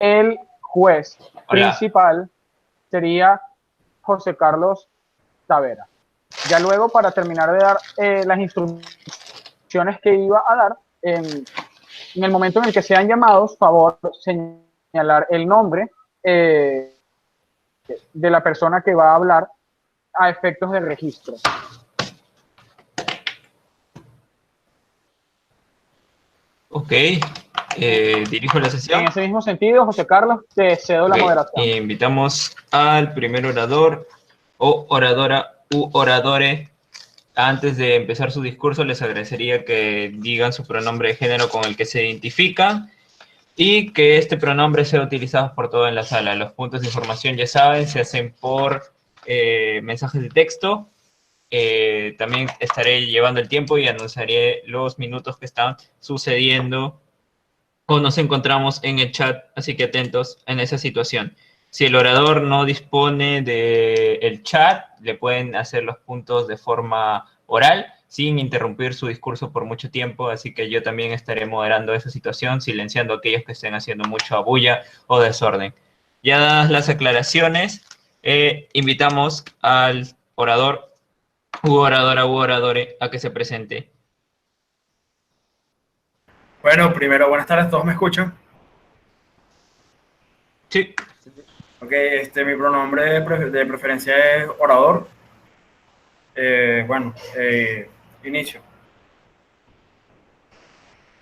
El juez Hola. principal sería José Carlos Tavera. Ya luego, para terminar de dar las instrucciones que iba a dar, en el momento en el que sean llamados, favor señalar el nombre de la persona que va a hablar a efectos de registro. Ok, dirijo la En sesión. ese mismo sentido, José Carlos, te cedo la Ok, moderación. invitamos al primer orador o oradora u oradore. Antes de empezar su discurso, les agradecería que digan su pronombre de género con el que se identifican y que este pronombre sea utilizado por todo en la sala. Los puntos de información, ya saben, se hacen por mensajes de texto. También estaré llevando el tiempo y anunciaré los minutos que están sucediendo o nos encontramos en el chat, así que atentos en esa situación. Si el orador no dispone del chat, le pueden hacer los puntos de forma oral, sin interrumpir su discurso por mucho tiempo, así que yo también estaré moderando esa situación, silenciando a aquellos que estén haciendo mucha bulla o desorden. Ya dadas las aclaraciones, invitamos al orador u oradora u oradore a que se presente. Bueno, primero, buenas tardes, ¿todos me escuchan? Sí. Ok, mi pronombre de preferencia es orador. Bueno, inicio.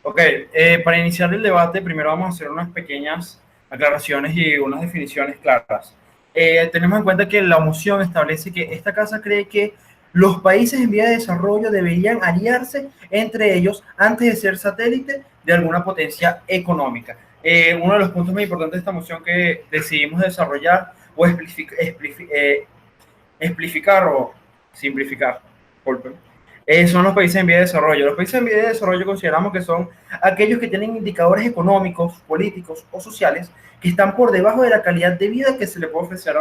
Ok, para iniciar el debate, primero vamos a hacer unas pequeñas aclaraciones y unas definiciones claras. Tenemos en cuenta que la moción establece que esta casa cree que los países en vía de desarrollo deberían aliarse entre ellos antes de ser satélite de alguna potencia económica. Uno de los puntos más importantes de esta moción que decidimos desarrollar o explicar o simplificar, disculpen, son los países en vía de desarrollo. Los países en vía de desarrollo consideramos que son aquellos que tienen indicadores económicos, políticos o sociales que están por debajo de la calidad de vida que se le puede ofrecer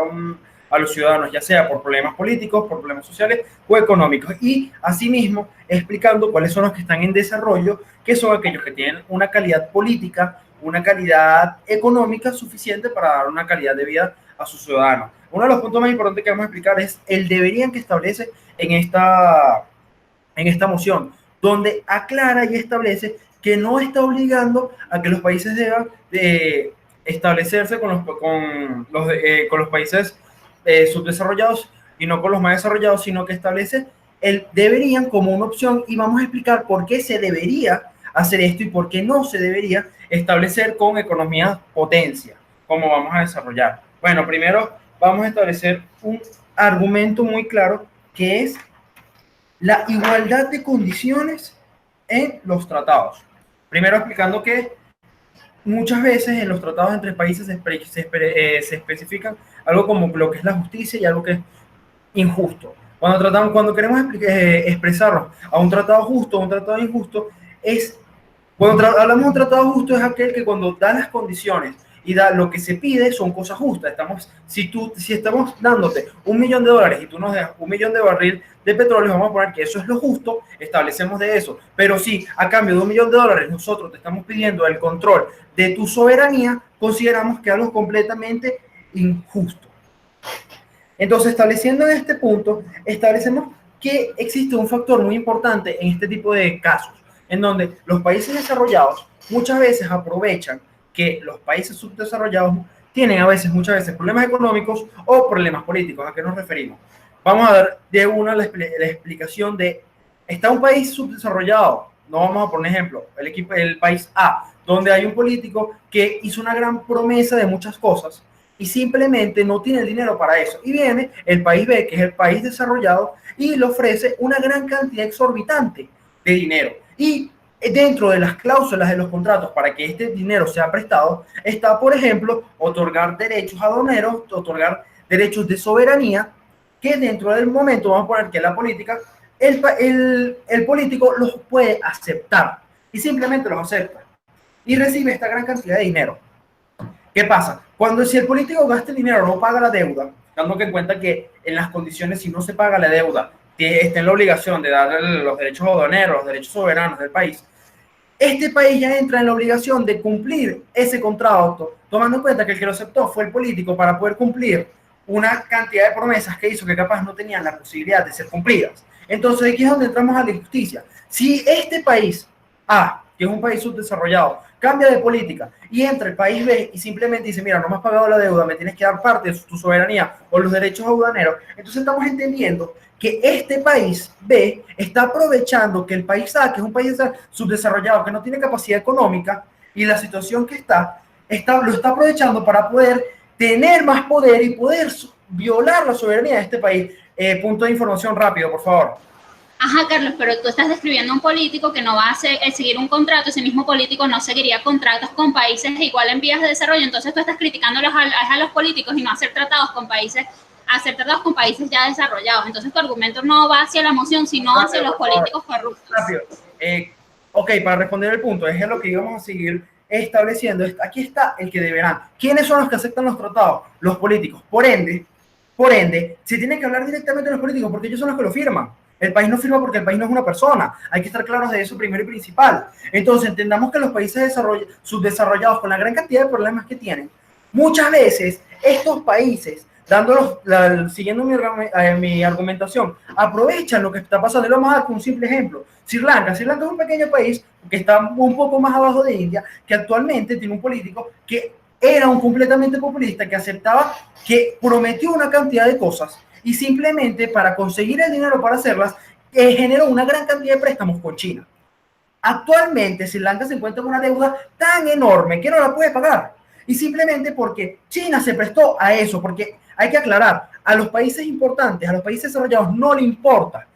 a los ciudadanos, ya sea por problemas políticos, por problemas sociales o económicos. Y asimismo, explicando cuáles son los que están en desarrollo, que son aquellos que tienen una calidad política, una calidad económica suficiente para dar una calidad de vida a sus ciudadanos. Uno de los puntos más importantes que vamos a explicar es el deberían que establece en esta moción, donde aclara y establece que no está obligando a que los países deban de establecerse con los países subdesarrollados y no con los más desarrollados, sino que establece el deberían como una opción y vamos a explicar por qué se debería hacer esto y por qué no se debería establecer con economías potencia, como vamos a desarrollar. Bueno, primero vamos a establecer un argumento muy claro que es la igualdad de condiciones en los tratados. Primero explicando que muchas veces en los tratados entre países se especifican algo como lo que es la justicia y algo que es injusto. Cuando queremos expresarnos a un tratado justo o un tratado injusto, cuando hablamos de un tratado justo es aquel que cuando da las condiciones y da lo que se pide son cosas justas. Si estamos dándote $1.000.000 y tú nos das 1.000.000 de barril de petróleo, vamos a poner que eso es lo justo, establecemos de eso. Pero si a cambio de $1.000.000 nosotros te estamos pidiendo el control de tu soberanía, consideramos que algo completamente injusto. Entonces, estableciendo en este punto, establecemos que existe un factor muy importante en este tipo de casos, en donde los países desarrollados muchas veces aprovechan que los países subdesarrollados tienen muchas veces problemas económicos o problemas políticos. ¿A qué nos referimos? Vamos a dar de una la explicación de, está un país subdesarrollado, no vamos a poner ejemplo, el país A, donde hay un político que hizo una gran promesa de muchas cosas, y simplemente no tiene el dinero para eso. Y viene el país B, que es el país desarrollado, y le ofrece una gran cantidad exorbitante de dinero. Y dentro de las cláusulas de los contratos para que este dinero sea prestado, está, por ejemplo, otorgar derechos aduaneros, otorgar derechos de soberanía, que dentro del momento, vamos a poner que la política, el político los puede aceptar y simplemente los acepta y recibe esta gran cantidad de dinero. ¿Qué pasa? Si el político gasta el dinero, no paga la deuda, dando en cuenta que en las condiciones, si no se paga la deuda, está en la obligación de darle los derechos aduaneros, los derechos soberanos del país, este país ya entra en la obligación de cumplir ese contrato, tomando en cuenta que el que lo aceptó fue el político para poder cumplir una cantidad de promesas que hizo que capaz no tenían la posibilidad de ser cumplidas. Entonces aquí es donde entramos a la injusticia. Si este país A, que es un país subdesarrollado, cambia de política y entra el país B y simplemente dice, mira, no me has pagado la deuda, me tienes que dar parte de tu soberanía o los derechos aduaneros, entonces estamos entendiendo que este país B está aprovechando que el país A, que es un país subdesarrollado, que no tiene capacidad económica, y la situación que lo está aprovechando para poder tener más poder y poder violar la soberanía de este país. Punto de información rápido, por favor. Ajá, Carlos, pero tú estás describiendo a un político que no va a seguir un contrato, ese mismo político no seguiría contratos con países igual en vías de desarrollo, entonces tú estás criticando a los políticos y no hacer tratados con países ya desarrollados. Entonces tu argumento no va hacia la moción, sino hacia los políticos corruptos. Rápido. Ok, para responder el punto, es lo que íbamos a seguir estableciendo. Aquí está el que deberán. ¿Quiénes son los que aceptan los tratados? Los políticos. Por ende, se tiene que hablar directamente de los políticos porque ellos son los que lo firman. El país no firma porque el país no es una persona. Hay que estar claros de eso primero y principal. Entonces, entendamos que los países subdesarrollados, con la gran cantidad de problemas que tienen, muchas veces estos países, siguiendo mi argumentación, aprovechan lo que está pasando. Y vamos a dar un simple ejemplo. Sri Lanka es un pequeño país que está un poco más abajo de India, que actualmente tiene un político que era un completamente populista, que aceptaba, que prometió una cantidad de cosas y simplemente para conseguir el dinero para hacerlas, generó una gran cantidad de préstamos con China. Actualmente Sri Lanka se encuentra en una deuda tan enorme que no la puede pagar. Y simplemente porque China se prestó a eso, porque hay que aclarar, a los países importantes, a los países desarrollados no le importa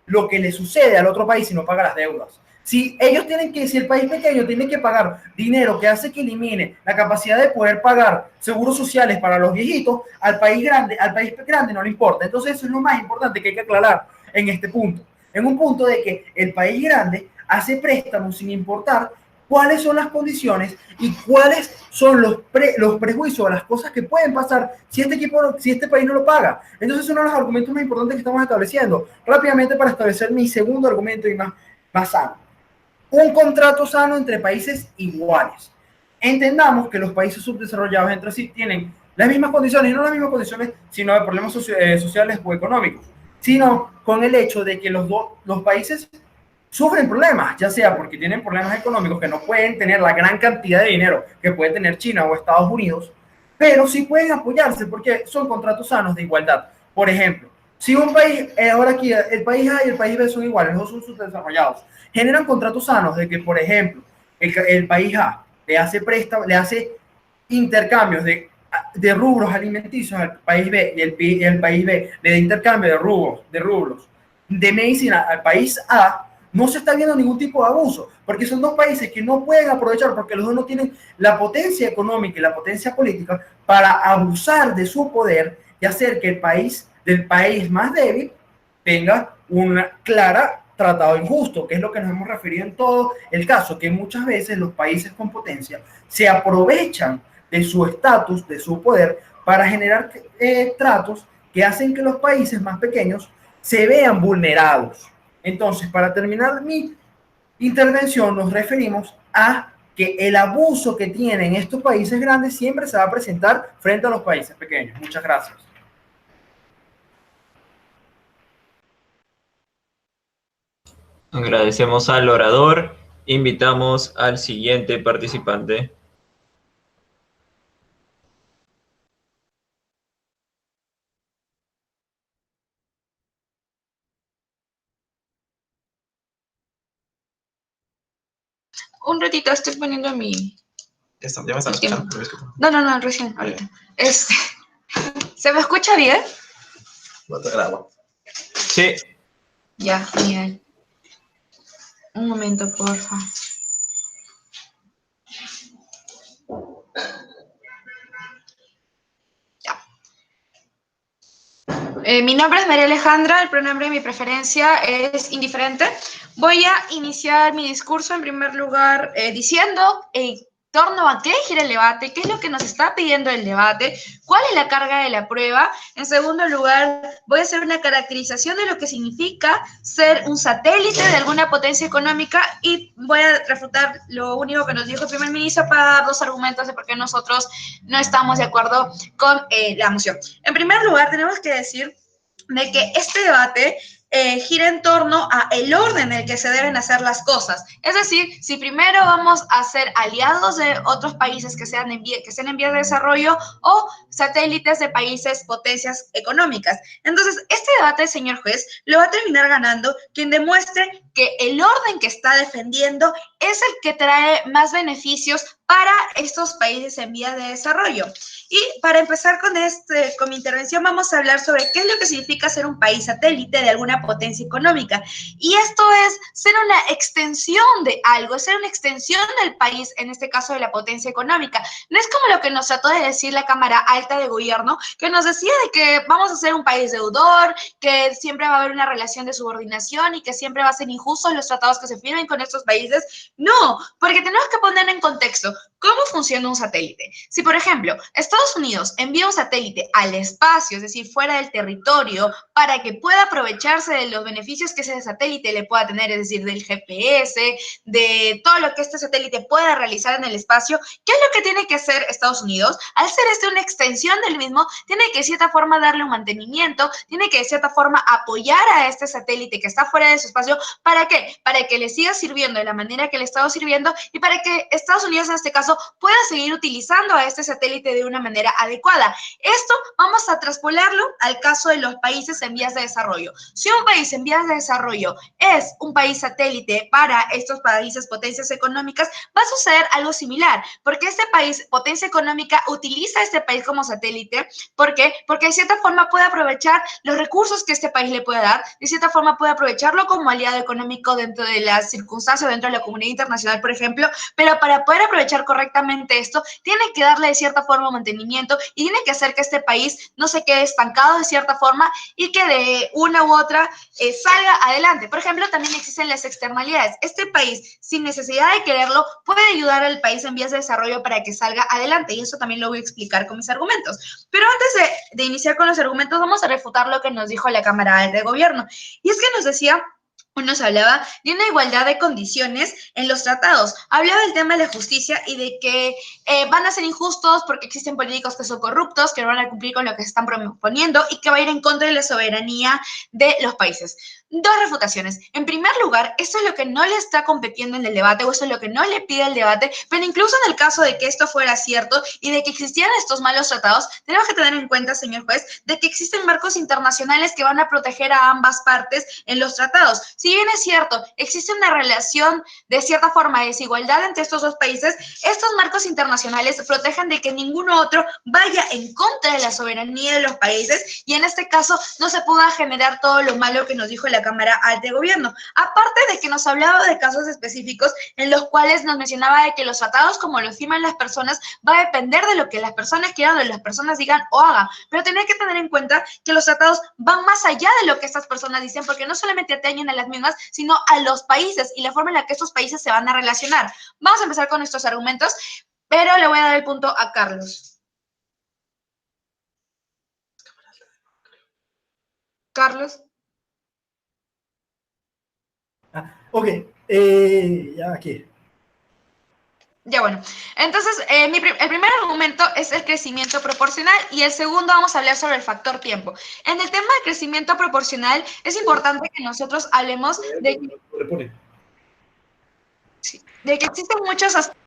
lo que le sucede al otro país si no paga las deudas. Si el país pequeño tiene que pagar dinero que hace que elimine la capacidad de poder pagar seguros sociales para los viejitos, al país grande no le importa. Entonces eso es lo más importante que hay que aclarar en este punto. En un punto de que el país grande hace préstamos sin importar cuáles son las condiciones y cuáles son los prejuicios o las cosas que pueden pasar si este país no lo paga. Entonces es uno de los argumentos más importantes que estamos estableciendo. Rápidamente para establecer mi segundo argumento y más sano. Un contrato sano entre países iguales. Entendamos que los países subdesarrollados entre sí tienen las mismas condiciones, y no las mismas condiciones, sino de problemas sociales o económicos, sino con el hecho de que los países sufren problemas, ya sea porque tienen problemas económicos que no pueden tener la gran cantidad de dinero que puede tener China o Estados Unidos, pero sí pueden apoyarse porque son contratos sanos de igualdad. Por ejemplo, si un país, ahora aquí el país A y el país B son iguales, los dos son subdesarrollados, generan contratos sanos de que, por ejemplo, el país A le hace intercambios de rubros alimenticios al país B y el país B le da intercambio de rubros de medicina al país A, no se está viendo ningún tipo de abuso, porque son dos países que no pueden aprovechar porque los dos no tienen la potencia económica y la potencia política para abusar de su poder y hacer que del país más débil tenga una clara tratado injusto, que es lo que nos hemos referido en todo el caso, que muchas veces los países con potencia se aprovechan de su estatus, de su poder, para generar tratos que hacen que los países más pequeños se vean vulnerados. Entonces, para terminar mi intervención, nos referimos a que el abuso que tienen estos países grandes siempre se va a presentar frente a los países pequeños. Muchas gracias. Agradecemos al orador. Invitamos al siguiente participante. Un ratito, estoy poniendo mi... Ya me están escuchando. No, recién, ahorita. ¿Se me escucha bien? No te grabo. Sí. Ya, genial. Un momento, porfa. Ya. Mi nombre es María Alejandra, el pronombre de mi preferencia es indiferente. Voy a iniciar mi discurso en primer lugar diciendo torno a qué gira el debate, qué es lo que nos está pidiendo el debate, cuál es la carga de la prueba. En segundo lugar, voy a hacer una caracterización de lo que significa ser un satélite de alguna potencia económica y voy a refutar lo único que nos dijo el primer ministro para dar 2 argumentos de por qué nosotros no estamos de acuerdo con la moción. En primer lugar, tenemos que decir de que este debate gira en torno a el orden en el que se deben hacer las cosas. Es decir, si primero vamos a ser aliados de otros países que sean en vías de desarrollo o satélites de países potencias económicas. Entonces, este debate, señor juez, lo va a terminar ganando quien demuestre que el orden que está defendiendo es el que trae más beneficios para estos países en vías de desarrollo. Y para empezar con mi intervención, vamos a hablar sobre qué es lo que significa ser un país satélite de alguna potencia económica. Y esto es ser una extensión de algo, ser una extensión del país, en este caso de la potencia económica. No es como lo que nos trató de decir la Cámara Alta de Gobierno, que nos decía de que vamos a ser un país deudor, que siempre va a haber una relación de subordinación y que siempre va a ser injustos los tratados que se firmen con estos países. No, porque tenemos que poner en contexto cómo funciona un satélite. Si, por ejemplo, Estados Unidos envía un satélite al espacio, es decir, fuera del territorio, para que pueda aprovecharse de los beneficios que ese satélite le pueda tener, es decir, del GPS, de todo lo que este satélite pueda realizar en el espacio, ¿qué es lo que tiene que hacer Estados Unidos? Al ser una extensión del mismo, tiene que de cierta forma darle un mantenimiento, tiene que de cierta forma apoyar a este satélite que está fuera de su espacio. ¿Para qué? Para que le siga sirviendo de la manera que le estaba sirviendo y para que Estados Unidos, en este caso, pueda seguir utilizando a este satélite de una manera adecuada. Esto vamos a traspolarlo al caso de los países en vías de desarrollo. Si un país en vías de desarrollo es un país satélite para estos países potencias económicas, va a suceder algo similar, porque este país potencia económica utiliza a este país como satélite. ¿Por qué? Porque de cierta forma puede aprovechar los recursos que este país le puede dar, de cierta forma puede aprovecharlo como aliado económico dentro de las circunstancias, dentro de la comunidad internacional, por ejemplo, pero para poder aprovechar correctamente esto, tiene que darle de cierta forma mantenimiento y tiene que hacer que este país no se quede estancado de cierta forma y que de una u otra salga adelante. Por ejemplo, también existen las externalidades. Este país, sin necesidad de quererlo, puede ayudar al país en vías de desarrollo para que salga adelante y eso también lo voy a explicar con mis argumentos. Pero antes de iniciar con los argumentos, vamos a refutar lo que nos dijo la Cámara Alta de Gobierno. Y es que nos hablaba de una igualdad de condiciones en los tratados. Hablaba del tema de la justicia y de que van a ser injustos porque existen políticos que son corruptos, que no van a cumplir con lo que se están proponiendo y que va a ir en contra de la soberanía de los países. 2 refutaciones. En primer lugar, esto es lo que no le está competiendo en el debate o esto es lo que no le pide el debate, pero incluso en el caso de que esto fuera cierto y de que existieran estos malos tratados, tenemos que tener en cuenta, señor juez, de que existen marcos internacionales que van a proteger a ambas partes en los tratados. Si bien es cierto, existe una relación de cierta forma de desigualdad entre estos 2 países, estos marcos internacionales protegen de que ninguno otro vaya en contra de la soberanía de los países y en este caso no se pueda generar todo lo malo que nos dijo la Cámara Alta de Gobierno. Aparte de que nos hablaba de casos específicos en los cuales nos mencionaba de que los tratados, como los firman las personas, va a depender de lo que las personas quieran o de las personas digan o hagan. Pero tener que tener en cuenta que los tratados van más allá de lo que estas personas dicen, porque no solamente atañen a las mismas, sino a los países y la forma en la que estos países se van a relacionar. Vamos a empezar con nuestros argumentos, pero le voy a dar el punto a Carlos. Carlos. Ok, ya aquí. Ya bueno, entonces el primer argumento es el crecimiento proporcional y el segundo vamos a hablar sobre el factor tiempo. En el tema del crecimiento proporcional es importante que nosotros hablemos de que existen muchos aspectos.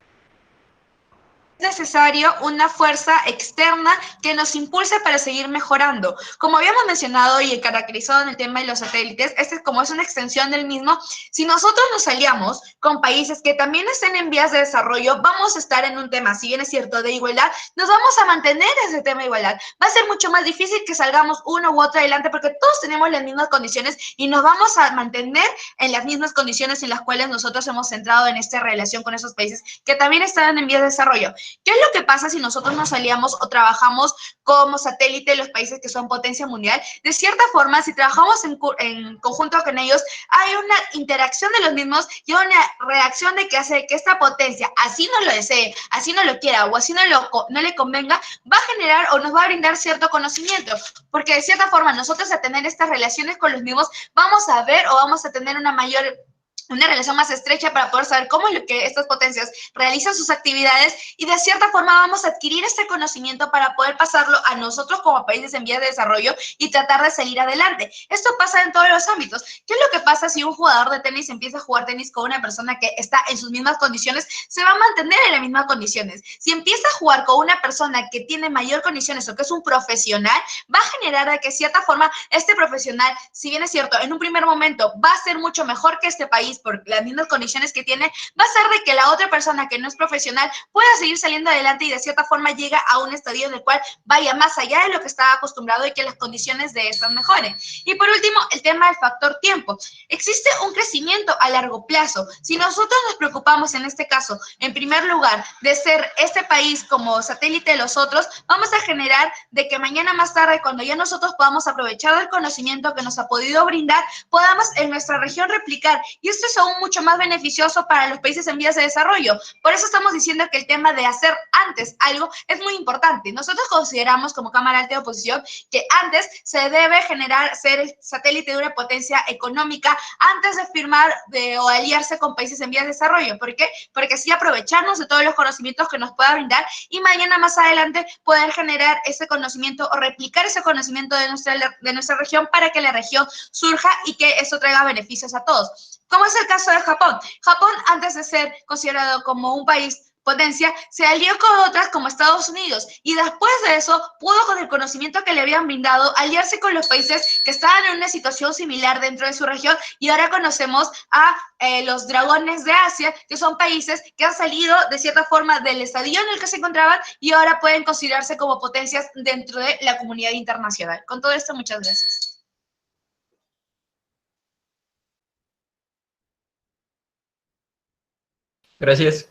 Es necesario una fuerza externa que nos impulse para seguir mejorando. Como habíamos mencionado y caracterizado en el tema de los satélites, como es una extensión del mismo, si nosotros nos aliamos con países que también estén en vías de desarrollo, vamos a estar en un tema, si bien es cierto, de igualdad, nos vamos a mantener ese tema de igualdad. Va a ser mucho más difícil que salgamos uno u otro adelante porque todos tenemos las mismas condiciones y nos vamos a mantener en las mismas condiciones en las cuales nosotros hemos centrado en esta relación con esos países que también están en vías de desarrollo. ¿Qué es lo que pasa si nosotros nos aliamos o trabajamos como satélite de los países que son potencia mundial? De cierta forma, si trabajamos en conjunto con ellos, hay una interacción de los mismos y una reacción de que hace que esta potencia, así no lo desee, así no lo quiera o así no le convenga, va a generar o nos va a brindar cierto conocimiento, porque de cierta forma nosotros a tener estas relaciones con los mismos vamos a ver o vamos a tener una relación más estrecha para poder saber cómo es lo que estas potencias realizan sus actividades y de cierta forma vamos a adquirir este conocimiento para poder pasarlo a nosotros como países en vías de desarrollo y tratar de salir adelante. Esto pasa en todos los ámbitos. ¿Qué es lo que pasa si un jugador de tenis empieza a jugar tenis con una persona que está en sus mismas condiciones? Se va a mantener en las mismas condiciones. Si empieza a jugar con una persona que tiene mayor condiciones o que es un profesional, va a generar de que de cierta forma este profesional, si bien es cierto, en un primer momento va a ser mucho mejor que este país, por las mismas condiciones que tiene, va a ser de que la otra persona que no es profesional pueda seguir saliendo adelante y de cierta forma llega a un estadio en el cual vaya más allá de lo que estaba acostumbrado y que las condiciones de estas mejoren. Y por último, el tema del factor tiempo. Existe un crecimiento a largo plazo. Si nosotros nos preocupamos en este caso, en primer lugar, de ser este país como satélite de los otros, vamos a generar de que mañana más tarde, cuando ya nosotros podamos aprovechar el conocimiento que nos ha podido brindar, podamos en nuestra región replicar. Y esto es aún mucho más beneficioso para los países en vías de desarrollo. Por eso estamos diciendo que el tema de hacer antes algo es muy importante. Nosotros consideramos como Cámara Alta de Oposición que antes se debe generar ser el satélite de una potencia económica antes de firmar o aliarse con países en vías de desarrollo. ¿Por qué? Porque así aprovecharnos de todos los conocimientos que nos pueda brindar y mañana más adelante poder generar ese conocimiento o replicar ese conocimiento de nuestra región para que la región surja y que eso traiga beneficios a todos. Como es el caso de Japón. Japón, antes de ser considerado como un país potencia, se alió con otras como Estados Unidos y después de eso pudo, con el conocimiento que le habían brindado, aliarse con los países que estaban en una situación similar dentro de su región y ahora conocemos a los dragones de Asia, que son países que han salido de cierta forma del estadio en el que se encontraban y ahora pueden considerarse como potencias dentro de la comunidad internacional. Con todo esto, muchas gracias. Gracias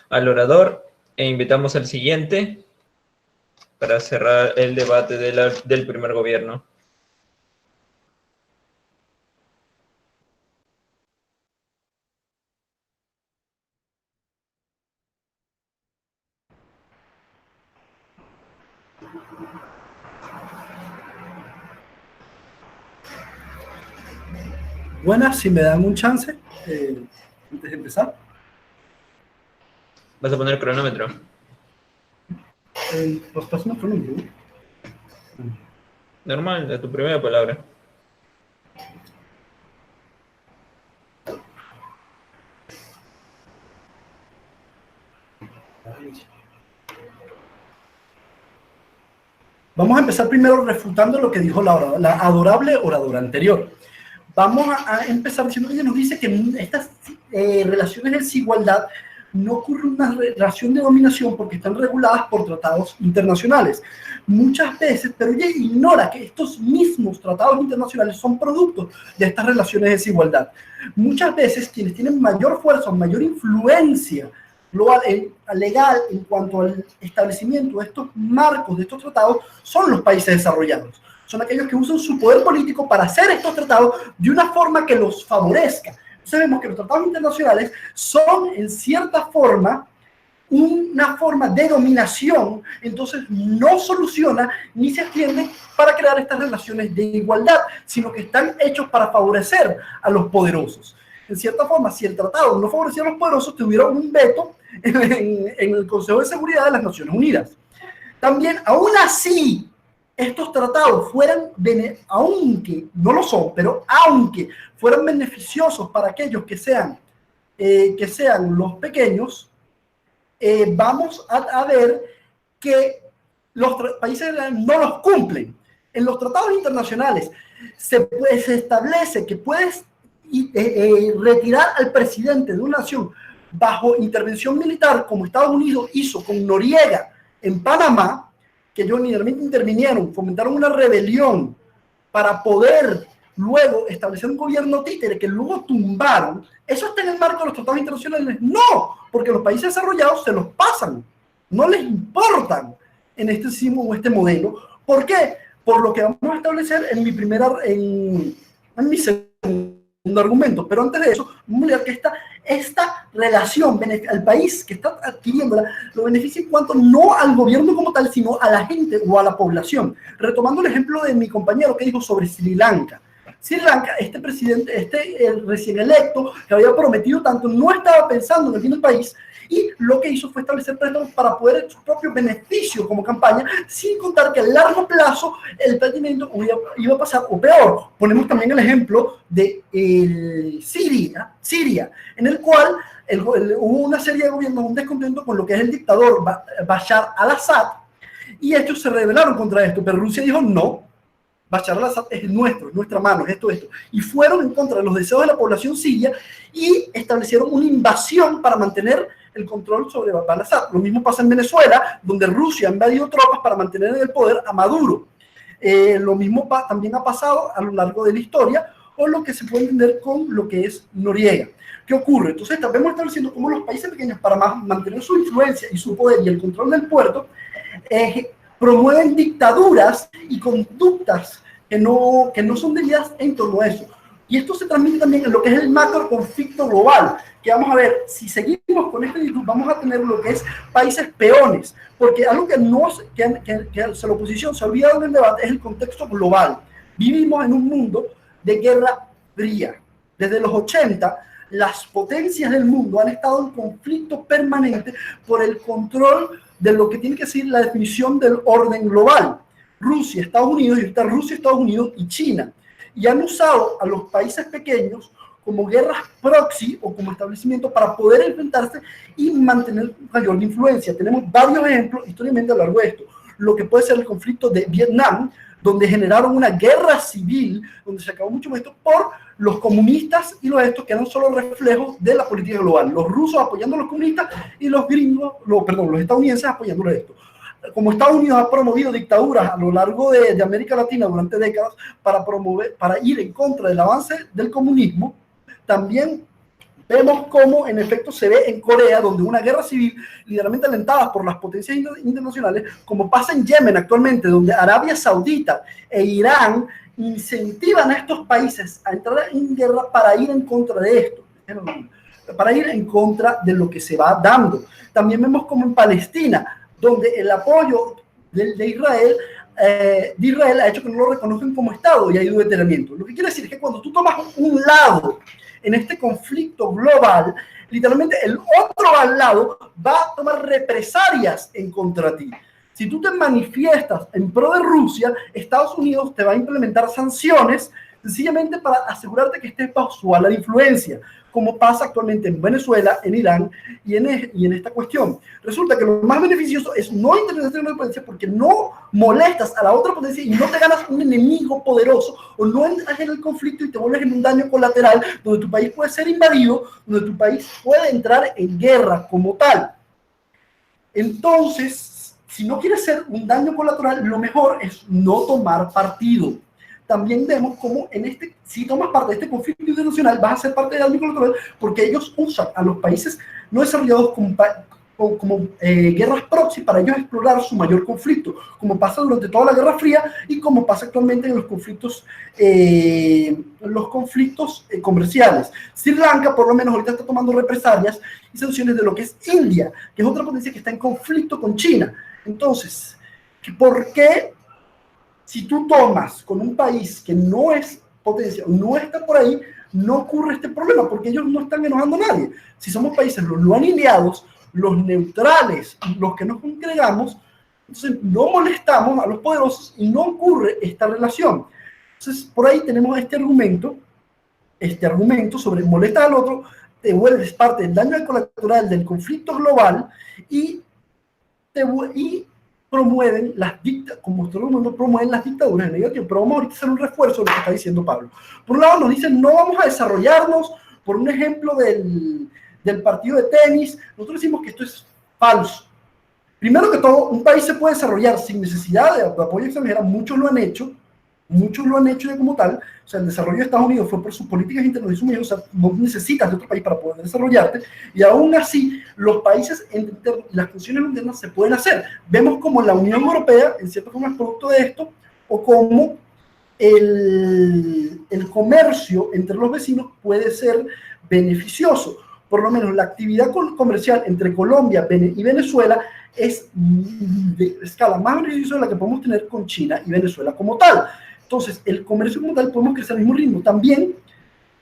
al orador e invitamos al siguiente para cerrar el debate del primer gobierno. Buenas, si me dan un chance antes de empezar. ¿Vas a poner cronómetro? Los pasos cronómetro. Normal, de tu primera palabra. Vamos a empezar primero refutando lo que dijo la adorable oradora anterior. Vamos a empezar diciendo que ella nos dice que estas relaciones de desigualdad no ocurre una relación de dominación porque están reguladas por tratados internacionales. Muchas veces, pero ella ignora que estos mismos tratados internacionales son productos de estas relaciones de desigualdad. Muchas veces quienes tienen mayor fuerza o mayor influencia global, legal en cuanto al establecimiento de estos marcos, de estos tratados, son los países desarrollados. Son aquellos que usan su poder político para hacer estos tratados de una forma que los favorezca. Entonces vemos que los tratados internacionales son, en cierta forma, una forma de dominación, entonces no soluciona ni se extiende para crear estas relaciones de igualdad, sino que están hechos para favorecer a los poderosos. En cierta forma, si el tratado no favorecía a los poderosos, tuviera un veto en el Consejo de Seguridad de las Naciones Unidas. También, aún así, estos tratados fueran, aunque no lo son, pero aunque fueran beneficiosos para aquellos que sean los pequeños, vamos a ver que los países no los cumplen. En los tratados internacionales se establece que puedes retirar al presidente de una nación bajo intervención militar, como Estados Unidos hizo con Noriega en Panamá, que ellos intervinieron, fomentaron una rebelión para poder luego establecer un gobierno títere que luego tumbaron. ¿Eso está en el marco de los tratados internacionales? No, porque los países desarrollados se los pasan no les importan en este sistema o este modelo. ¿Por qué? Por lo que vamos a establecer en mi segundo argumento. Pero antes de eso, vamos a ver que esta relación, al país que está adquiriéndola, lo beneficia en cuanto no al gobierno como tal, sino a la gente o a la población. Retomando el ejemplo de mi compañero que dijo sobre Sri Lanka. Sri Lanka, este presidente, el recién electo, que había prometido tanto, no estaba pensando en el bien del país, y lo que hizo fue establecer préstamos para poder su propio beneficio como campaña, sin contar que a largo plazo el planteamiento iba a pasar o peor. Ponemos también el ejemplo de Siria, en el cual hubo una serie de gobiernos, un descontento con lo que es el dictador Bashar al-Assad, y ellos se rebelaron contra esto, pero Rusia dijo no. Bashar al-Assad es nuestra mano, es esto. Y fueron en contra de los deseos de la población siria y establecieron una invasión para mantener el control sobre al-Assad. Lo mismo pasa en Venezuela, donde Rusia ha invadido tropas para mantener en el poder a Maduro. Lo mismo también ha pasado a lo largo de la historia, o lo que se puede entender con lo que es Noriega. ¿Qué ocurre? Entonces, estamos estableciendo cómo los países pequeños, para mantener su influencia y su poder y el control del puerto, promueven dictaduras y conductas que no son debidas en torno a eso. Y esto se transmite también en lo que es el macro conflicto global, que vamos a ver, si seguimos con este discurso, vamos a tener lo que es países peones, porque algo que la oposición se ha olvidado en el debate es el contexto global. Vivimos en un mundo de guerra fría. Desde los 80, las potencias del mundo han estado en conflicto permanente por el control de lo que tiene que ser la definición del orden global. Rusia, Estados Unidos, y ahorita Rusia, Estados Unidos y China. Y han usado a los países pequeños como guerras proxy o como establecimiento para poder enfrentarse y mantener mayor influencia. Tenemos varios ejemplos históricamente a lo largo de esto. Lo que puede ser el conflicto de Vietnam, donde generaron una guerra civil, donde se acabó mucho más esto por los comunistas y los estos que eran solo reflejos de la política global. Los rusos apoyando a los comunistas y los los estadounidenses apoyando a esto. Como Estados Unidos ha promovido dictaduras a lo largo de América Latina durante décadas para ir en contra del avance del comunismo, también vemos cómo en efecto se ve en Corea, donde una guerra civil lideramente alentada por las potencias internacionales, como pasa en Yemen actualmente, donde Arabia Saudita e Irán incentivan a estos países a entrar en guerra para ir en contra de esto, para ir en contra de lo que se va dando. También vemos como en Palestina, donde el apoyo de Israel ha hecho que no lo reconozcan como Estado y hay un detenimiento. Lo que quiere decir es que cuando tú tomas un lado en este conflicto global, literalmente el otro al lado va a tomar represalias en contra ti. Si tú te manifiestas en pro de Rusia, Estados Unidos te va a implementar sanciones sencillamente para asegurarte que estés bajo su ala de influencia, como pasa actualmente en Venezuela, en Irán y en esta cuestión. Resulta que lo más beneficioso es no intervenir en una potencia porque no molestas a la otra potencia y no te ganas un enemigo poderoso o no entras en el conflicto y te vuelves en un daño colateral donde tu país puede ser invadido, donde tu país puede entrar en guerra como tal. Entonces, si no quieres ser un daño colateral, lo mejor es no tomar partido. También vemos cómo si tomas parte de este conflicto internacional, vas a ser parte del daño colateral porque ellos usan a los países no desarrollados como guerras proxy para ellos explorar su mayor conflicto, como pasa durante toda la Guerra Fría y como pasa actualmente en los conflictos comerciales. Sri Lanka, por lo menos, ahorita está tomando represalias y sanciones de lo que es India, que es otra potencia que está en conflicto con China. Entonces, ¿por qué? Si tú tomas con un país que no es potencia, no está por ahí, no ocurre este problema, porque ellos no están enojando a nadie. Si somos países los alineados, los neutrales, los que nos congregamos, entonces no molestamos a los poderosos y no ocurre esta relación. Entonces, por ahí tenemos este argumento sobre molestar al otro, te vuelves parte del daño colateral del conflicto global y promueven promueven las dictaduras en negativo. Pero vamos ahorita a hacer un refuerzo de lo que está diciendo Pablo. Por un lado nos dicen, no vamos a desarrollarnos, por un ejemplo del partido de tenis. Nosotros decimos que esto es falso. Primero que todo, un país se puede desarrollar sin necesidad de apoyo extranjero, muchos lo han hecho, muchos lo han hecho ya como tal. O sea, el desarrollo de Estados Unidos fue por sus políticas internacionales, o sea, no necesitas de otro país para poder desarrollarte, y aún así los países, las funciones internas se pueden hacer. Vemos como la Unión Europea, en cierta forma, es producto de esto, o como el comercio entre los vecinos puede ser beneficioso. Por lo menos la actividad comercial entre Colombia y Venezuela es de escala más beneficiosa de la que podemos tener con China y Venezuela como tal. Entonces, el comercio como tal podemos crecer al mismo ritmo. También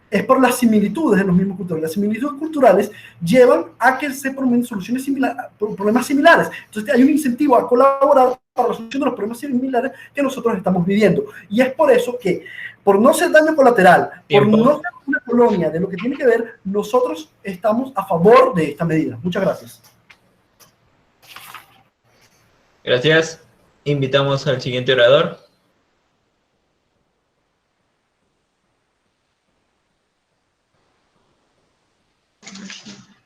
es por las similitudes de los mismos culturales. Las similitudes culturales llevan a que se promuevan soluciones similares, problemas similares. Entonces, hay un incentivo a colaborar para la solución de los problemas similares que nosotros estamos viviendo. Y es por eso que, por no ser daño colateral, Tiempo. por no ser una colonia de lo que tiene que ver, nosotros estamos a favor de esta medida. Muchas gracias. Gracias. Invitamos al siguiente orador.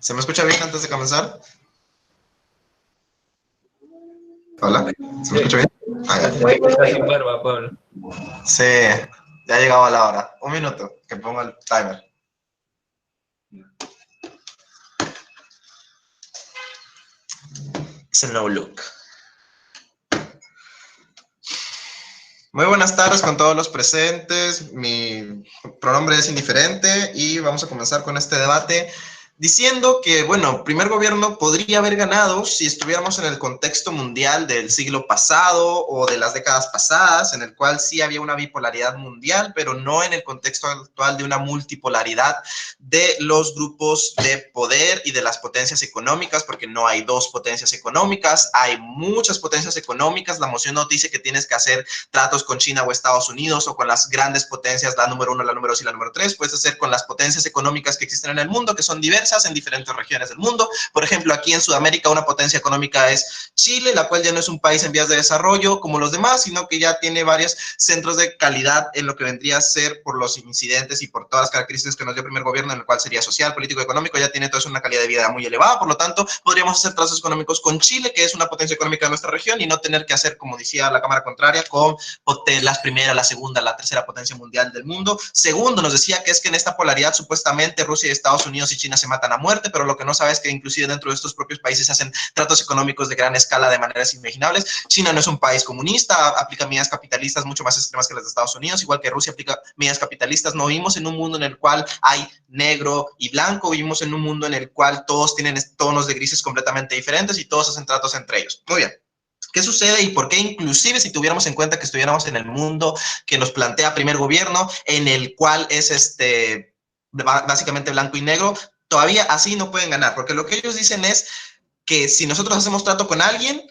¿Se me escucha bien antes de comenzar? Hola, ¿se me escucha bien? Ah, ya. Está sin barba, Pablo. Sí, ya ha llegado la hora. Un minuto, que pongo el timer. Es el nuevo look. Muy buenas tardes con todos los presentes. Mi pronombre es indiferente y vamos a comenzar con este debate diciendo que, bueno, primer gobierno podría haber ganado si estuviéramos en el contexto mundial del siglo pasado o de las décadas pasadas, en el cual sí había una bipolaridad mundial, pero no en el contexto actual de una multipolaridad de los grupos de poder y de las potencias económicas, porque no hay dos potencias económicas, hay muchas potencias económicas. La moción no dice que tienes que hacer tratos con China o Estados Unidos o con las grandes potencias, la número 1, la número 2 y la número 3. Puedes hacer con las potencias económicas que existen en el mundo, que son diversas en diferentes regiones del mundo. Por ejemplo, aquí en Sudamérica una potencia económica es Chile, la cual ya no es un país en vías de desarrollo como los demás, sino que ya tiene varios centros de calidad en lo que vendría a ser, por los incidentes y por todas las características que nos dio el primer gobierno, en el cual sería social, político, económico, ya tiene toda una calidad de vida muy elevada. Por lo tanto, podríamos hacer tratos económicos con Chile, que es una potencia económica de nuestra región, y no tener que hacer, como decía la Cámara Contraria, con las primera, la segunda, la tercera potencia mundial del mundo. Segundo, nos decía que es que en esta polaridad supuestamente Rusia, Estados Unidos y China se matan a muerte, pero lo que no sabe es que inclusive dentro de estos propios países se hacen tratos económicos de gran escala de maneras inimaginables. China no es un país comunista, aplica medidas capitalistas mucho más extremas que las de Estados Unidos, igual que Rusia aplica medidas capitalistas. No vivimos en un mundo en el cual hay negro y blanco, vivimos en un mundo en el cual todos tienen tonos de grises completamente diferentes y todos hacen tratos entre ellos. Muy bien. ¿Qué sucede y por qué, inclusive si tuviéramos en cuenta que estuviéramos en el mundo que nos plantea primer gobierno, en el cual es básicamente blanco y negro, todavía así no pueden ganar? Porque lo que ellos dicen es que si nosotros hacemos trato con alguien,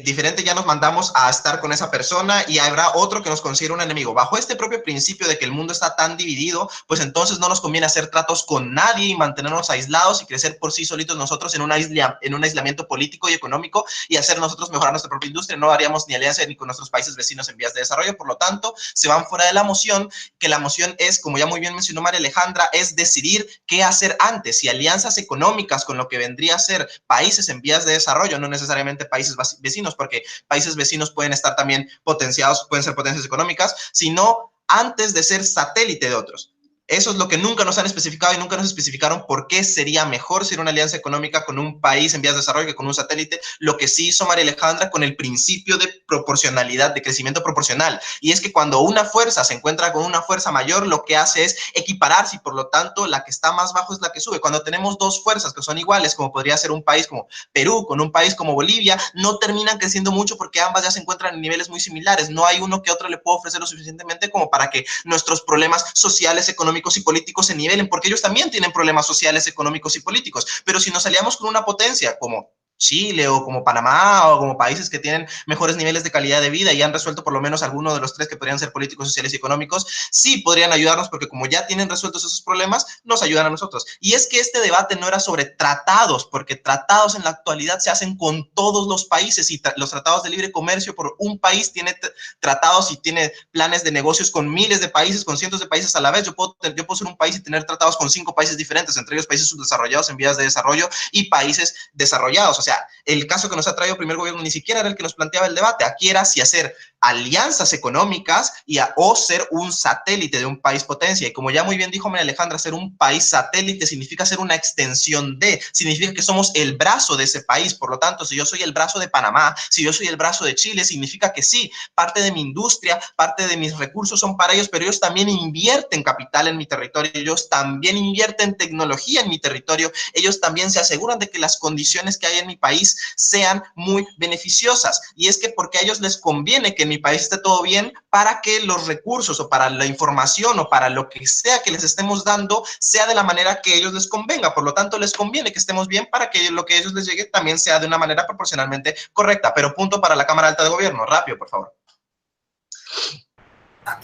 diferente, ya nos mandamos a estar con esa persona y habrá otro que nos considera un enemigo. Bajo este propio principio de que el mundo está tan dividido, pues entonces no nos conviene hacer tratos con nadie y mantenernos aislados y crecer por sí solitos nosotros en un aislamiento político y económico y hacer nosotros mejorar nuestra propia industria. No haríamos ni alianza ni con nuestros países vecinos en vías de desarrollo. Por lo tanto, se van fuera de la moción, que la moción es, como ya muy bien mencionó María Alejandra, es decidir qué hacer antes, si alianzas económicas con lo que vendría a ser países en vías de desarrollo, no necesariamente países vecinos, porque países vecinos pueden estar también potenciados, pueden ser potencias económicas, sino antes de ser satélite de otros. Eso es lo que nunca nos han especificado y nunca nos especificaron por qué sería mejor ser una alianza económica con un país en vías de desarrollo que con un satélite. Lo que sí hizo María Alejandra con el principio de proporcionalidad, de crecimiento proporcional. Y es que cuando una fuerza se encuentra con una fuerza mayor, lo que hace es equipararse y por lo tanto la que está más bajo es la que sube. Cuando tenemos dos fuerzas que son iguales, como podría ser un país como Perú con un país como Bolivia, no terminan creciendo mucho porque ambas ya se encuentran en niveles muy similares. No hay uno que otro le pueda ofrecer lo suficientemente como para que nuestros problemas sociales, económicos y políticos se nivelen, porque ellos también tienen problemas sociales, económicos y políticos. Pero si nos aliamos con una potencia como Chile o como Panamá o como países que tienen mejores niveles de calidad de vida y han resuelto por lo menos alguno de los tres que podrían ser políticos, sociales y económicos, sí podrían ayudarnos, porque como ya tienen resueltos esos problemas, nos ayudan a nosotros. Y es que este debate no era sobre tratados, porque tratados en la actualidad se hacen con todos los países y los tratados de libre comercio por un país tiene tratados y tiene planes de negocios con miles de países, con cientos de países a la vez. Yo puedo ser un país y tener tratados con 5 países diferentes, entre ellos países subdesarrollados en vías de desarrollo y países desarrollados. O sea, el caso que nos ha traído el primer gobierno ni siquiera era el que nos planteaba el debate. Aquí era si hacer alianzas económicas o ser un satélite de un país potencia. Y como ya muy bien dijo María Alejandra, ser un país satélite significa ser una extensión significa que somos el brazo de ese país. Por lo tanto, si yo soy el brazo de Panamá, si yo soy el brazo de Chile, significa que sí, parte de mi industria, parte de mis recursos son para ellos, pero ellos también invierten capital en mi territorio, ellos también invierten tecnología en mi territorio, ellos también se aseguran de que las condiciones que hay en mi país sean muy beneficiosas. Y es que porque a ellos les conviene que en mi país esté todo bien para que los recursos o para la información o para lo que sea que les estemos dando sea de la manera que a ellos les convenga. Por lo tanto, les conviene que estemos bien para que lo que a ellos les llegue también sea de una manera proporcionalmente correcta. Pero punto para la Cámara Alta de Gobierno. Rápido, por favor.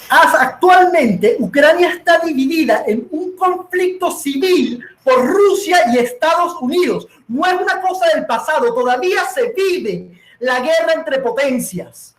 Actualmente, Ucrania está dividida en un conflicto civil por Rusia y Estados Unidos. No es una cosa del pasado, todavía se vive la guerra entre potencias.